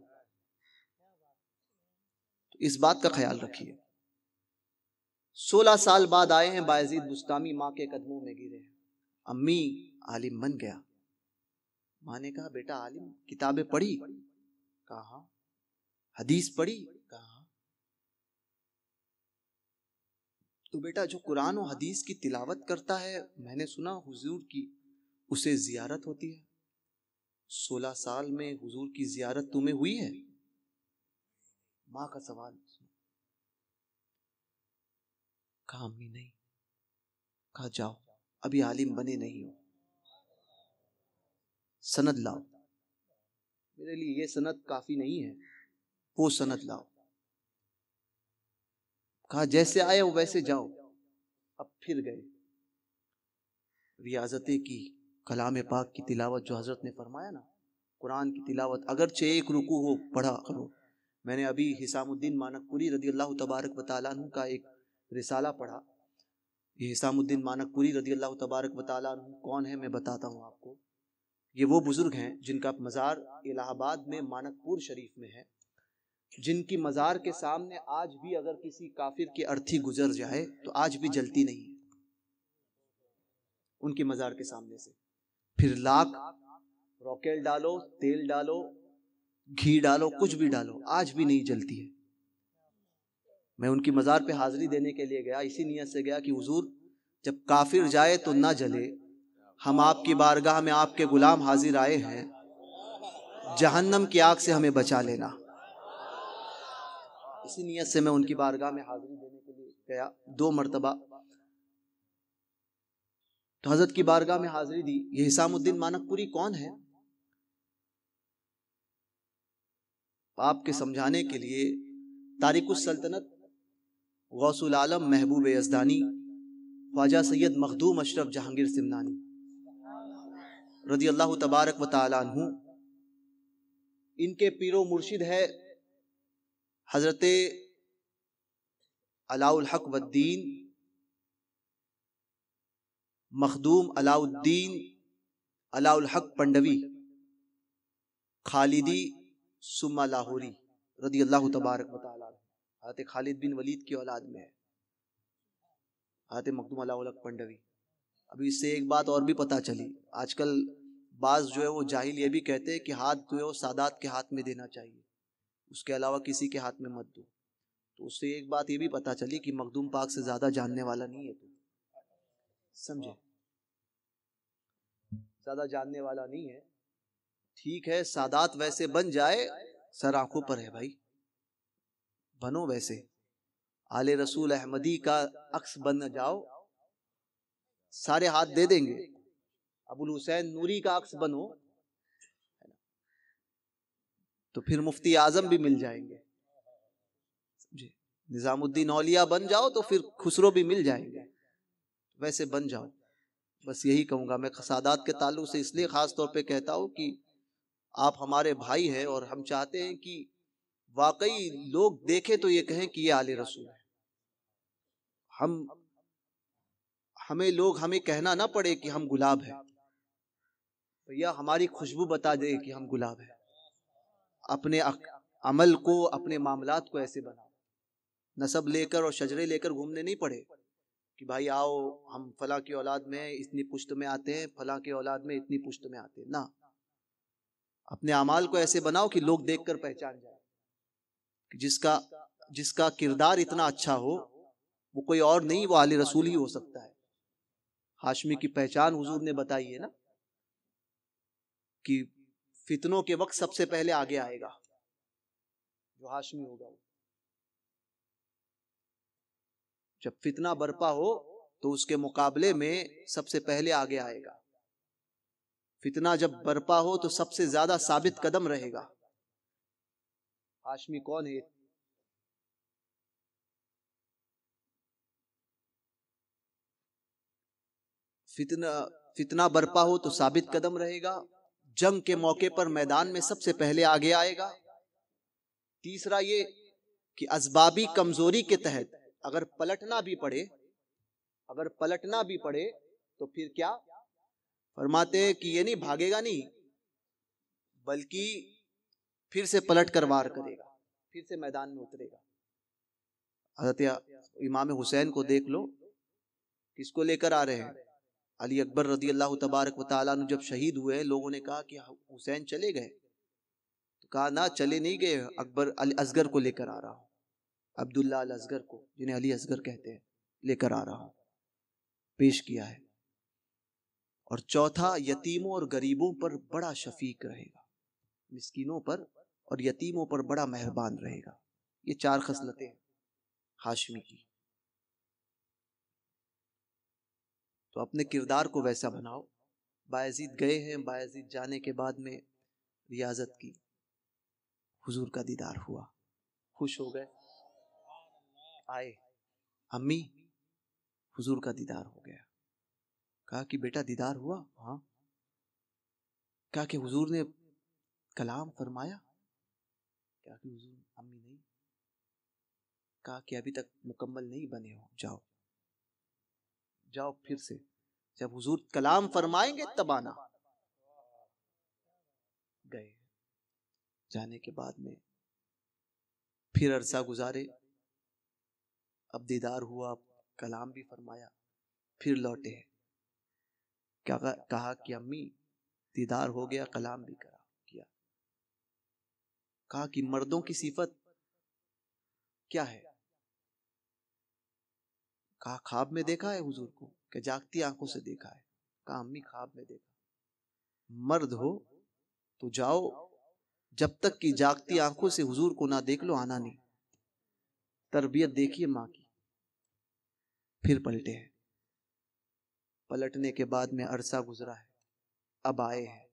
तो इस बात का ख्याल रखिए। 16 साल बाद आए हैं बायजीद बुस्तामी, माँ के कदमों में गिरे हैं। अम्मी आलिम बन गया। माँ ने कहा बेटा आलिम, किताबें पढ़ी? कहा। हदीस पढ़ी? कहा। तो बेटा जो कुरान और हदीस की तिलावत करता है, मैंने सुना हुजूर की उसे जियारत होती है। 16 साल में हुजूर की जियारत तुम्हें हुई है? माँ का सवाल। कहा अम्मी नहीं। कहा जाओ, अभी आलिम बने नहीं हो, सनद लाओ। मेरे लिए ये सनद काफी नहीं है, वो सनद लाओ। कहा जैसे आए हो वैसे जाओ। अब फिर गए, रियाजतें की, कलाम पाक की तिलावत जो हजरत ने फरमाया ना, कुरान की तिलावत, अगरचे 1 रुकू हो पढ़ा करो। मैंने अभी हिसामुद्दीन मानकपुरी रदी अल्लाह तबारक व तआला अन्हु का एक रिसाला पढ़ा। ये हिसामुद्दीन मानकपुरी रदी अल्लाह तबारक व तआला अन्हु कौन है, मैं बताता हूँ आपको। ये वो बुजुर्ग हैं जिनका मज़ार इलाहाबाद में मानकपुर शरीफ में है, जिनकी मज़ार के सामने आज भी अगर किसी काफिर की अर्थी गुजर जाए तो आज भी जलती नहीं है उनकी मज़ार के सामने से। फिर लाख रॉकेल डालो, तेल डालो, घी डालो, कुछ भी डालो, आज भी नहीं जलती है। मैं उनकी मज़ार पे हाजिरी देने के लिए गया, इसी नियत से गया कि हुजूर जब काफिर जाए तो ना जले, हम आपकी बारगाह में आपके गुलाम हाजिर आए हैं, जहन्नम की आग से हमें बचा लेना। इसी नियत से मैं उनकी बारगाह में हाजिरी देने के लिए गया 2 मरतबा। तो हजरत की बारगाह में हाजिरी दी। ये हिसामुद्दीन मानकपुरी कौन है? आपके समझाने के लिए तारिकुस सल्तनत गौसुल आलम महबूब यज़दानी ख्वाजा सैयद मखदूम अशरफ जहांगीर सिमनानी रदी अल्लाह तबारक व तआला अन्हु, इनके पीरो मुर्शिद है हजरत अलाउल हक वद्दीन मखदूम अलाउद्दीन अलाउल हक पंडवी खालिदी सुम्मा लाहौरी रदी अल्लाह तबारक व तआला। हज़रत खालिद बिन वलीद की औलाद में है हज़रत मखदूम अलाउल हक पंडवी। अभी इससे एक बात और भी पता चली, आजकल बाज जो है वो जाहिल ये भी कहते हैं कि हाथ जो है वो सादात के हाथ में देना चाहिए, उसके अलावा किसी के हाथ में मत दो। तो उससे एक बात ये भी पता चली कि मखदूम पाक से ज्यादा जानने वाला नहीं है तू। समझे? ज्यादा जानने वाला नहीं है। ठीक है, सादात वैसे बन जाए, सर आंखों पर है भाई, बनो वैसे। आले रसूल अहमदी का अक्स बन जाओ, सारे हाथ दे देंगे। अबुल हुसैन नूरी का अक्स बनो तो फिर मुफ्ती आजम भी मिल जाएंगे। समझे? निजामुद्दीन औलिया बन जाओ तो फिर खुसरो भी मिल जाएंगे। वैसे बन जाओ, बस यही कहूंगा मैं। सादात के ताल्लुक से इसलिए खास तौर पे कहता हूँ कि आप हमारे भाई हैं और हम चाहते हैं कि वाकई लोग देखें तो ये कहें कि ये आले रसूल है। हम हमें कहना ना पड़े कि हम गुलाब है, भैया हमारी खुशबू बता दे कि हम गुलाब है। अपने अमल को, अपने मामलात को ऐसे बनाओ। नसब लेकर और शजरे लेकर घूमने नहीं पड़े कि भाई आओ हम फला की औलाद में इतनी पुश्त में आते हैं, फला की औलाद में इतनी पुश्त में आते हैं ना। अपने अमाल को ऐसे बनाओ कि लोग देखकर पहचान जाए कि जिसका जिसका किरदार इतना अच्छा हो वो कोई और नहीं, वो आले रसूल ही हो सकता है। हाशमी की पहचान हुजूर ने बताई है ना कि फितनों के वक्त सबसे पहले आगे आएगा जो हाशमी होगा। वो जब फितना बरपा हो तो उसके मुकाबले में सबसे पहले आगे आएगा। फितना जब बरपा हो तो सबसे ज्यादा साबित कदम रहेगा। हाशमी कौन है? फितना फितना बरपा हो तो साबित कदम रहेगा। जंग के मौके पर मैदान में सबसे पहले आगे आएगा। तीसरा ये कि असबाबी कमजोरी के तहत अगर पलटना भी पड़े, अगर पलटना भी पड़े तो फिर क्या फरमाते हैं कि ये नहीं भागेगा नहीं, बल्कि फिर से पलट कर वार करेगा, फिर से मैदान में उतरेगा। हजरत इमाम हुसैन को देख लो, किसको लेकर आ रहे हैं? अली अकबर रदी अल्लाह तबारक व तआला अन्हु जब शहीद हुए, लोगों ने कहा कि हुसैन चले गए, तो कहा ना चले नहीं गए, अकबर अली असगर को लेकर आ रहा हूँ, अब्दुल्ला अल असगर को, जिन्हें अली असगर कहते हैं, लेकर आ रहा हूँ। पेश किया है। और चौथा, यतीमों और गरीबों पर बड़ा शफीक रहेगा, मिस्कीनों पर और यतीमों पर बड़ा मेहरबान रहेगा। ये चार खसलतें हैं हाशमी की। तो अपने किरदार को वैसा बनाओ। बायजीद गए हैं, बायजीद जाने के बाद में रियाजत की, हुजूर का दीदार हुआ, खुश हो गए, आए अम्मी हुजूर का दीदार हो गया। कहा कि बेटा दीदार हुआ? हाँ। क्या कि हुजूर ने कलाम फरमाया? क्या कि हुजूर, अम्मी नहीं। कहा कि अभी तक मुकम्मल नहीं बने हो, जाओ जाओ फिर से, जब हुजूर कलाम फरमाएंगे तब आना। गए, जाने के बाद में फिर अरसा गुजारे, अब दीदार हुआ, कलाम भी फरमाया, फिर लौटे हैं। क्या कहा कि अम्मी दीदार हो गया, कलाम भी करा किया। कहा कि मर्दों की सिफत क्या है? कहा ख्वाब में देखा है हुजूर को? क्या जागती आंखों से देखा है? कहा अम्मी ख्वाब में देखा। मर्द हो तो जाओ, जब तक कि जागती आंखों से हुजूर को ना देख लो आना नहीं। तरबियत देखिए माँ की। फिर पलटे हैं। पलटने के बाद में अरसा गुजरा है, अब आए हैं।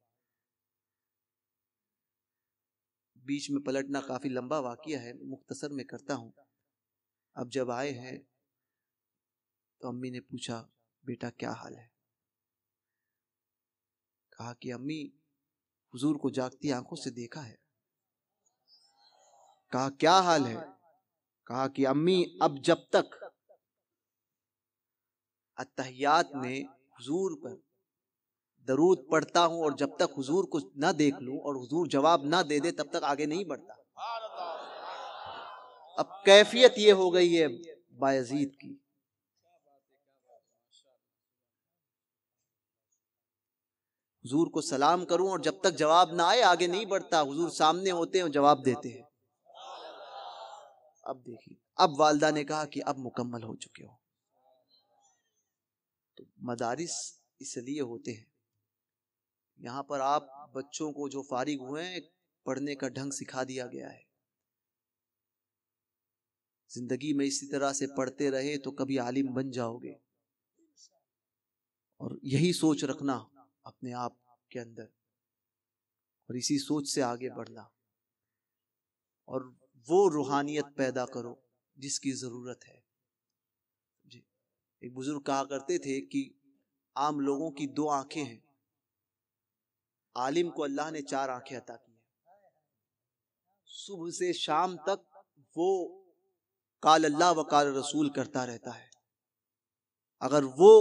बीच में पलटना काफी लंबा वाकया है, मुख्तसर में करता हूं। अब जब आए हैं तो अम्मी ने पूछा बेटा क्या हाल है? कहा कि अम्मी हुजूर को जागती आंखों से देखा है। कहा क्या हाल है? कहा कि अम्मी अब जब तक अत्तहियात में हुजूर पर दरूद पढ़ता हूं और जब तक हुजूर को ना देख लूं और हुजूर जवाब ना दे दे तब तक आगे नहीं बढ़ता। अब कैफियत ये हो गई है बायजीद की। हुजूर को सलाम करूं और जब तक जवाब ना आए आगे नहीं बढ़ता। हुजूर सामने होते हैं और जवाब देते हैं। अब देखिए, अब वालदा ने कहा कि अब मुकम्मल हो चुके हो। तो मदारिस इसलिए होते हैं, यहाँ पर आप बच्चों को जो फारिग हुए हैं पढ़ने का ढंग सिखा दिया गया है। जिंदगी में इसी तरह से पढ़ते रहे तो कभी आलिम बन जाओगे। और यही सोच रखना अपने आप के अंदर और इसी सोच से आगे बढ़ना और वो रूहानियत पैदा करो जिसकी जरूरत है। जी, एक बुजुर्ग कहा करते थे कि आम लोगों की दो आंखें हैं, आलिम को अल्लाह ने 4 आंखें अता की है, सुबह से शाम तक वो काल अल्लाह व काल रसूल करता रहता है। अगर वो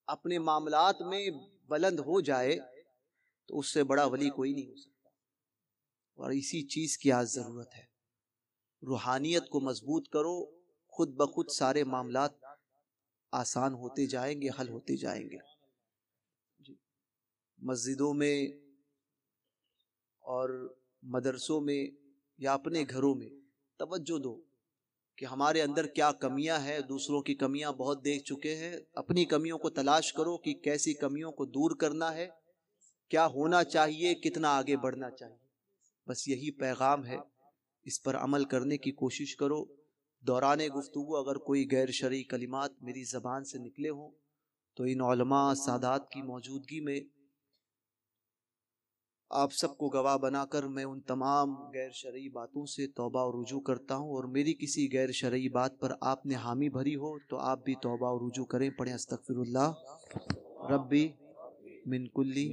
अपने मामलात में बुलंद हो जाए तो उससे बड़ा वली कोई नहीं हो सकता। और इसी चीज की आज जरूरत है। रूहानियत को मजबूत करो, खुद ब खुद सारे मामलात आसान होते जाएंगे, हल होते जाएंगे। मस्जिदों में और मदरसों में या अपने घरों में तवज्जो दो कि हमारे अंदर क्या कमियां हैं। दूसरों की कमियां बहुत देख चुके हैं, अपनी कमियों को तलाश करो कि कैसी कमियों को दूर करना है, क्या होना चाहिए, कितना आगे बढ़ना चाहिए। बस यही पैगाम है, इस पर अमल करने की कोशिश करो। दौरान गुफ्तगू अगर कोई गैर शरई कलिमात मेरी ज़बान से निकले हों तो इन उलमा सादात की मौजूदगी में आप सबको गवाह बनाकर मैं उन तमाम गैर शरई बातों से तौबा और रुजू करता हूँ। और मेरी किसी गैर शरई बात पर आपने हामी भरी हो तो आप भी तौबा और रुजू करें। पढ़ें अस्तगफिरुल्लाह रब्बी मिन कुल्ली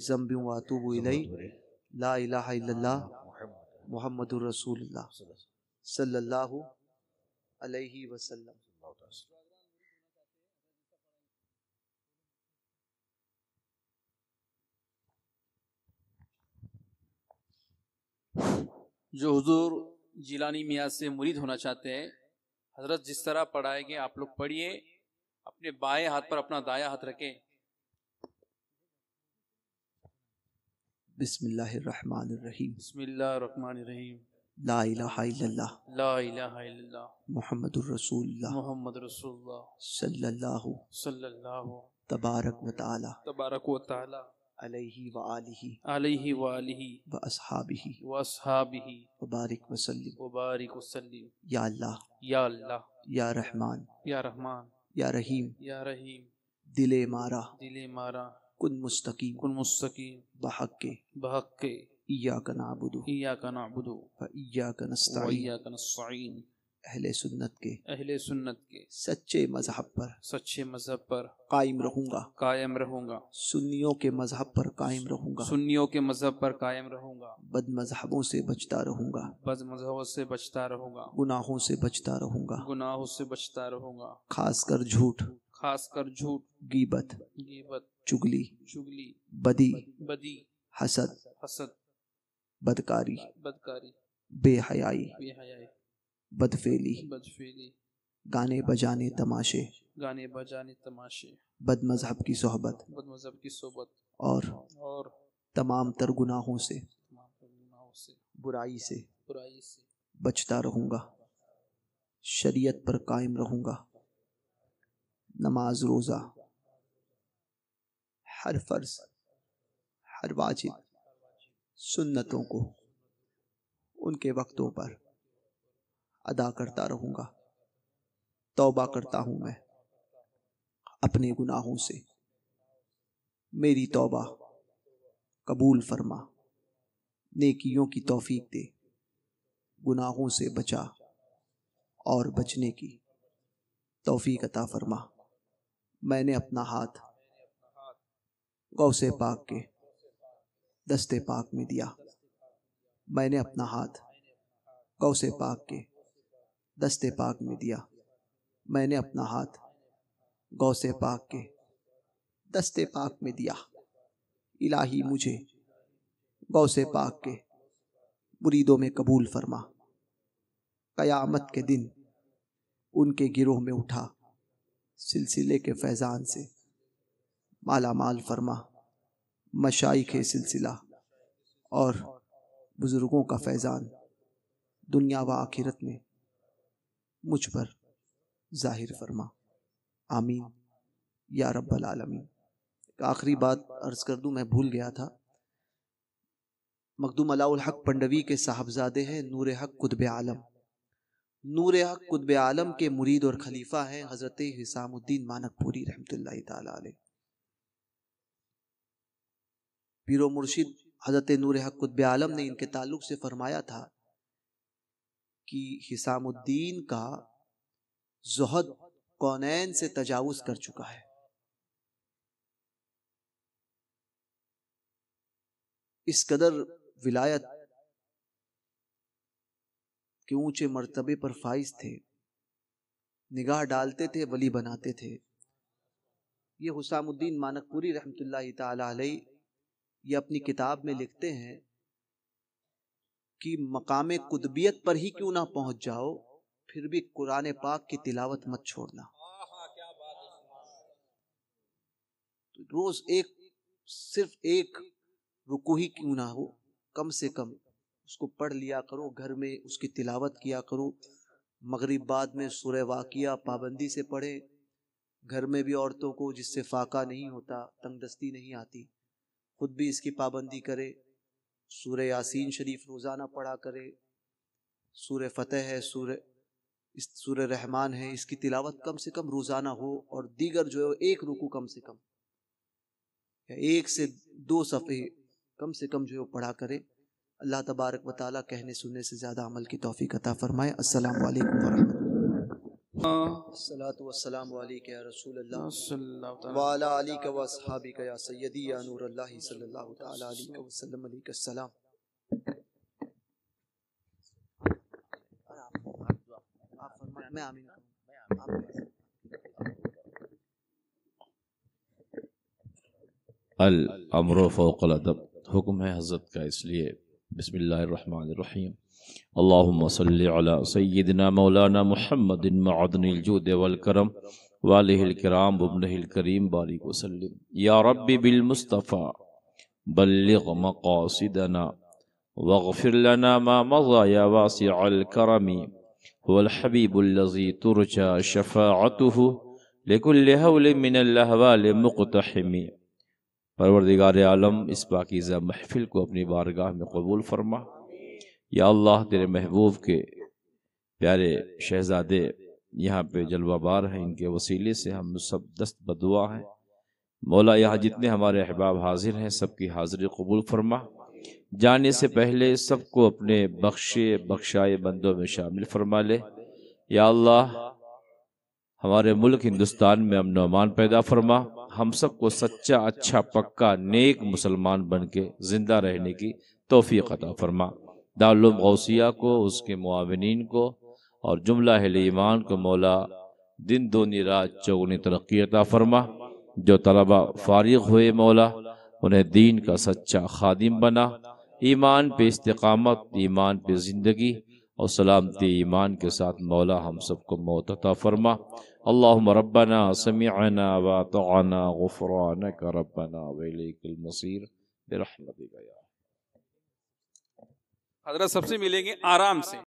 ज़ंबि व अतूबु इलैहि, ला इलाहा इल्लल्लाह मुहम्मदुर रसूलुल्लाह सल्लल्लाहु अलैहि वसल्लम। जो हुजूर जिलानी मियाँ से मुरीद होना चाहते हैं, हजरत जिस तरह पढ़ाएंगे आप लोग पढ़िए। अपने बाएं हाथ पर अपना दाया हाथ रखें। बिस्मिल्लाहिर्रहमानिर्रहीम। बिस्मिल्लाहिर्रहमानिर्रहीम। ला इलाहा इल्लल्लाह, ला इलाहा इल्लल्लाह, मुहम्मदुर रसूलुल्लाह, मुहम्मद रसूलुल्लाह, सल्लल्लाहु सल्लल्लाहु तबारक व तआला तबारक व तआला अलैहि व आलिहि अलैहि व आलिहि व अस्हाबिहि व अस्हाबिहि व बारिक व सल्लिम। व बारिक वसल्लिम। या अल्लाह, या अल्लाह, या रहमान, या रहमान, या रहीम, या रहीम, दिले मारा दिले मारा कुन मुस्तकीम कुन मुस्तकीम बहक्के बहक्के इय्याका नअबुदु इय्याका नअबुदु व इय्याका व नस्तईन। इय्याका नस्तईन। अहले सुन्नत के अहले सुन्नत के सच्चे मजहब पर सच्चे मजहब पर कायम रहूंगा, कायम रहूंगा, सुन्नियों के मजहब पर कायम रहूंगा, सुन्नियों के मजहब पर कायम रहूंगा, बद मजहबों से बचता रहूंगा, बद मजहबों से बचता रहूंगा, गुनाहों से बचता रहूंगा, गुनाहों से बचता रहूंगा, खासकर झूठ, खासकर झूठ, गीबत, गीबत, चुगली, चुगली, बदी, बदी, हसद, हसद, बदकारी, बदकारी, बेहयाई, बेहयाई, बदफेली, बदफेली, गाने बजाने तमाशे, गाने बजाने तमाशे, बद मजहब की सोहबत बद मजहब की सोबत और तमाम तर गुनाहों से, गुनाहों से, बुराई से बुराई से बचता रहूंगा, शरीयत पर कायम रहूंगा, नमाज रोजा, हर फर्ज, हर वाजिब, सुन्नतों को उनके वक्तों पर अदा करता रहूंगा। तौबा करता हूं मैं अपने गुनाहों से, मेरी तौबा कबूल फरमा, नेकियों की तौफीक दे, गुनाहों से बचा और बचने की तौफीक अता फरमा। मैंने अपना हाथ गौसे पाक के दस्ते पाक में दिया, मैंने अपना हाथ गौसे पाक के दस्ते पाक में दिया, मैंने अपना हाथ गौसे पाक के दस्ते पाक में दिया। इलाही मुझे गौसे पाक के मुरीदों में कबूल फरमा। कयामत के दिन उनके गिरोह में उठा सिलसिले के फैजान से माला माल फरमा। मशाइखे सिलसिला और बुजुर्गों का फैजान दुनिया व आखिरत में मुझ पर जाहिर फरमा। आमीन या रब्बल आलमीन। आखिरी बात अर्ज कर दूं, मैं भूल गया था। मखदूम अलाउल हक पंडवी के साहबजादे हैं नूर हक कुतुब आलम। नूर हक कुतुब आलम के मुरीद और खलीफा हैं हजरत हिसामुद्दीन मानकपुरी रहमतुल्लाहि ताला अलैह। पीरो मुर्शिद हजरत नूर हक कुतुब आलम ने इनके ताल्लुक से फरमाया था कि हिसामुद्दीन का ज़ुहद कौनैन से तजावुज कर चुका है। इस कदर विलायत के ऊंचे मर्तबे पर फाइज थे, निगाह डालते थे वली बनाते थे। ये हुसामुद्दीन मानकपुरी रहमतुल्लाहि ताला अलैह ये अपनी किताब में लिखते हैं कि मकामे कुतबियत पर ही क्यों ना पहुंच जाओ, फिर भी कुरान पाक की तिलावत मत छोड़ना। तो रोज सिर्फ एक रुकू ही क्यों ना हो, कम से कम उसको पढ़ लिया करो, घर में उसकी तिलावत किया करो। मगरिब बाद में सूरह वाकिया पाबंदी से पढ़े, घर में भी औरतों को जिससे फाका नहीं होता, तंगदस्ती नहीं आती, खुद भी इसकी पाबंदी करे। सूरह यासीन शरीफ रोज़ाना पढ़ा करे, सूरह फतेह है, सूरह रहमान है, इसकी तिलावत कम से कम रोज़ाना हो। और दीगर जो है एक रुकू कम से कम या 1 से 2 सफ़े कम से कम जो है पढ़ा करे। अल्लाह तबारक व तआला कहने सुनने से ज़्यादा अमल की तौफीक अता फरमाए। अस्सलामु अलैकुम व रहमतुल्लाह। सलातु वस्सलामु अलैका या रसूल अल्लाह व अला आलिका व अस्हाबिका या सय्यदी या नूर अल्लाह सल्लल्लाहु तआला अलैहि वसल्लम। अलैका सलाम। आप फरमाएं, मैं आमीन कहूँगा। अल अम्र फ़ौक़ल अदब, हुक्म है हज़रत का, इसलिए बिस्मिल्लाहिर्रहमानिर्रहीम। अल्लाहुम्मा सल्लि अला सय्यिदिना मौलाना मुहम्मदिन मअदनिल जूद वल करम व आलिहिल किराम व इब्निहिल करीम बारिक वसल्लिम। या रब्बी बिल मुस्तफ़ा बल्लिग़ मक़ासिदना वग़फ़िर लना मा मज़ा या वासिअल करमी हुवल हबीबुल्लज़ी तुरजा शफ़ाअतुहु लिकुल्लि हौलिन मिनल अहवाल मुक़तहिमी। परवरदिगार आलम, इस पाकीज़ा महफ़िल को अपनी बारगाह में कबूल फरमा। या अल्लाह, तेरे महबूब के प्यारे शहज़ादे यहाँ पे जलवाबार हैं, इनके वसीले से हम सब दस्त बदुआ हैं। मौला, यहाँ जितने हमारे अहबाब हाजिर हैं, सबकी हाज़िरी कबूल फरमा। जाने से पहले सबको अपने बख्शाए बंदों में शामिल फरमा ले। या अल्लाह, हमारे मुल्क हिंदुस्तान में अमन व अमान पैदा फरमा। हम सबको सच्चा, अच्छा, पक्का, नेक मुसलमान बन के जिंदा रहने की तौफीक अता फरमा। दारुल गौसिया को, उसके मुआविनीन को और जुमला अहले ईमान को मौला दिन दूनी रात चौगुनी तरक्की अता फरमा। जो तलबा फारिग हुए मौला, उन्हें दीन का सच्चा खादिम बना। ईमान पे इस्तिकामत, ईमान पे ज़िंदगी और सलामती ईमान के साथ मौला हम सबको मौत अता फरमा। अल्लाहुम्मा रब्बना समिअना व अतअना गुफ़रानक रब्बना व इलैकल मसीर बिरहमतिका या। हज़रत सबसे मिलेंगे आराम से।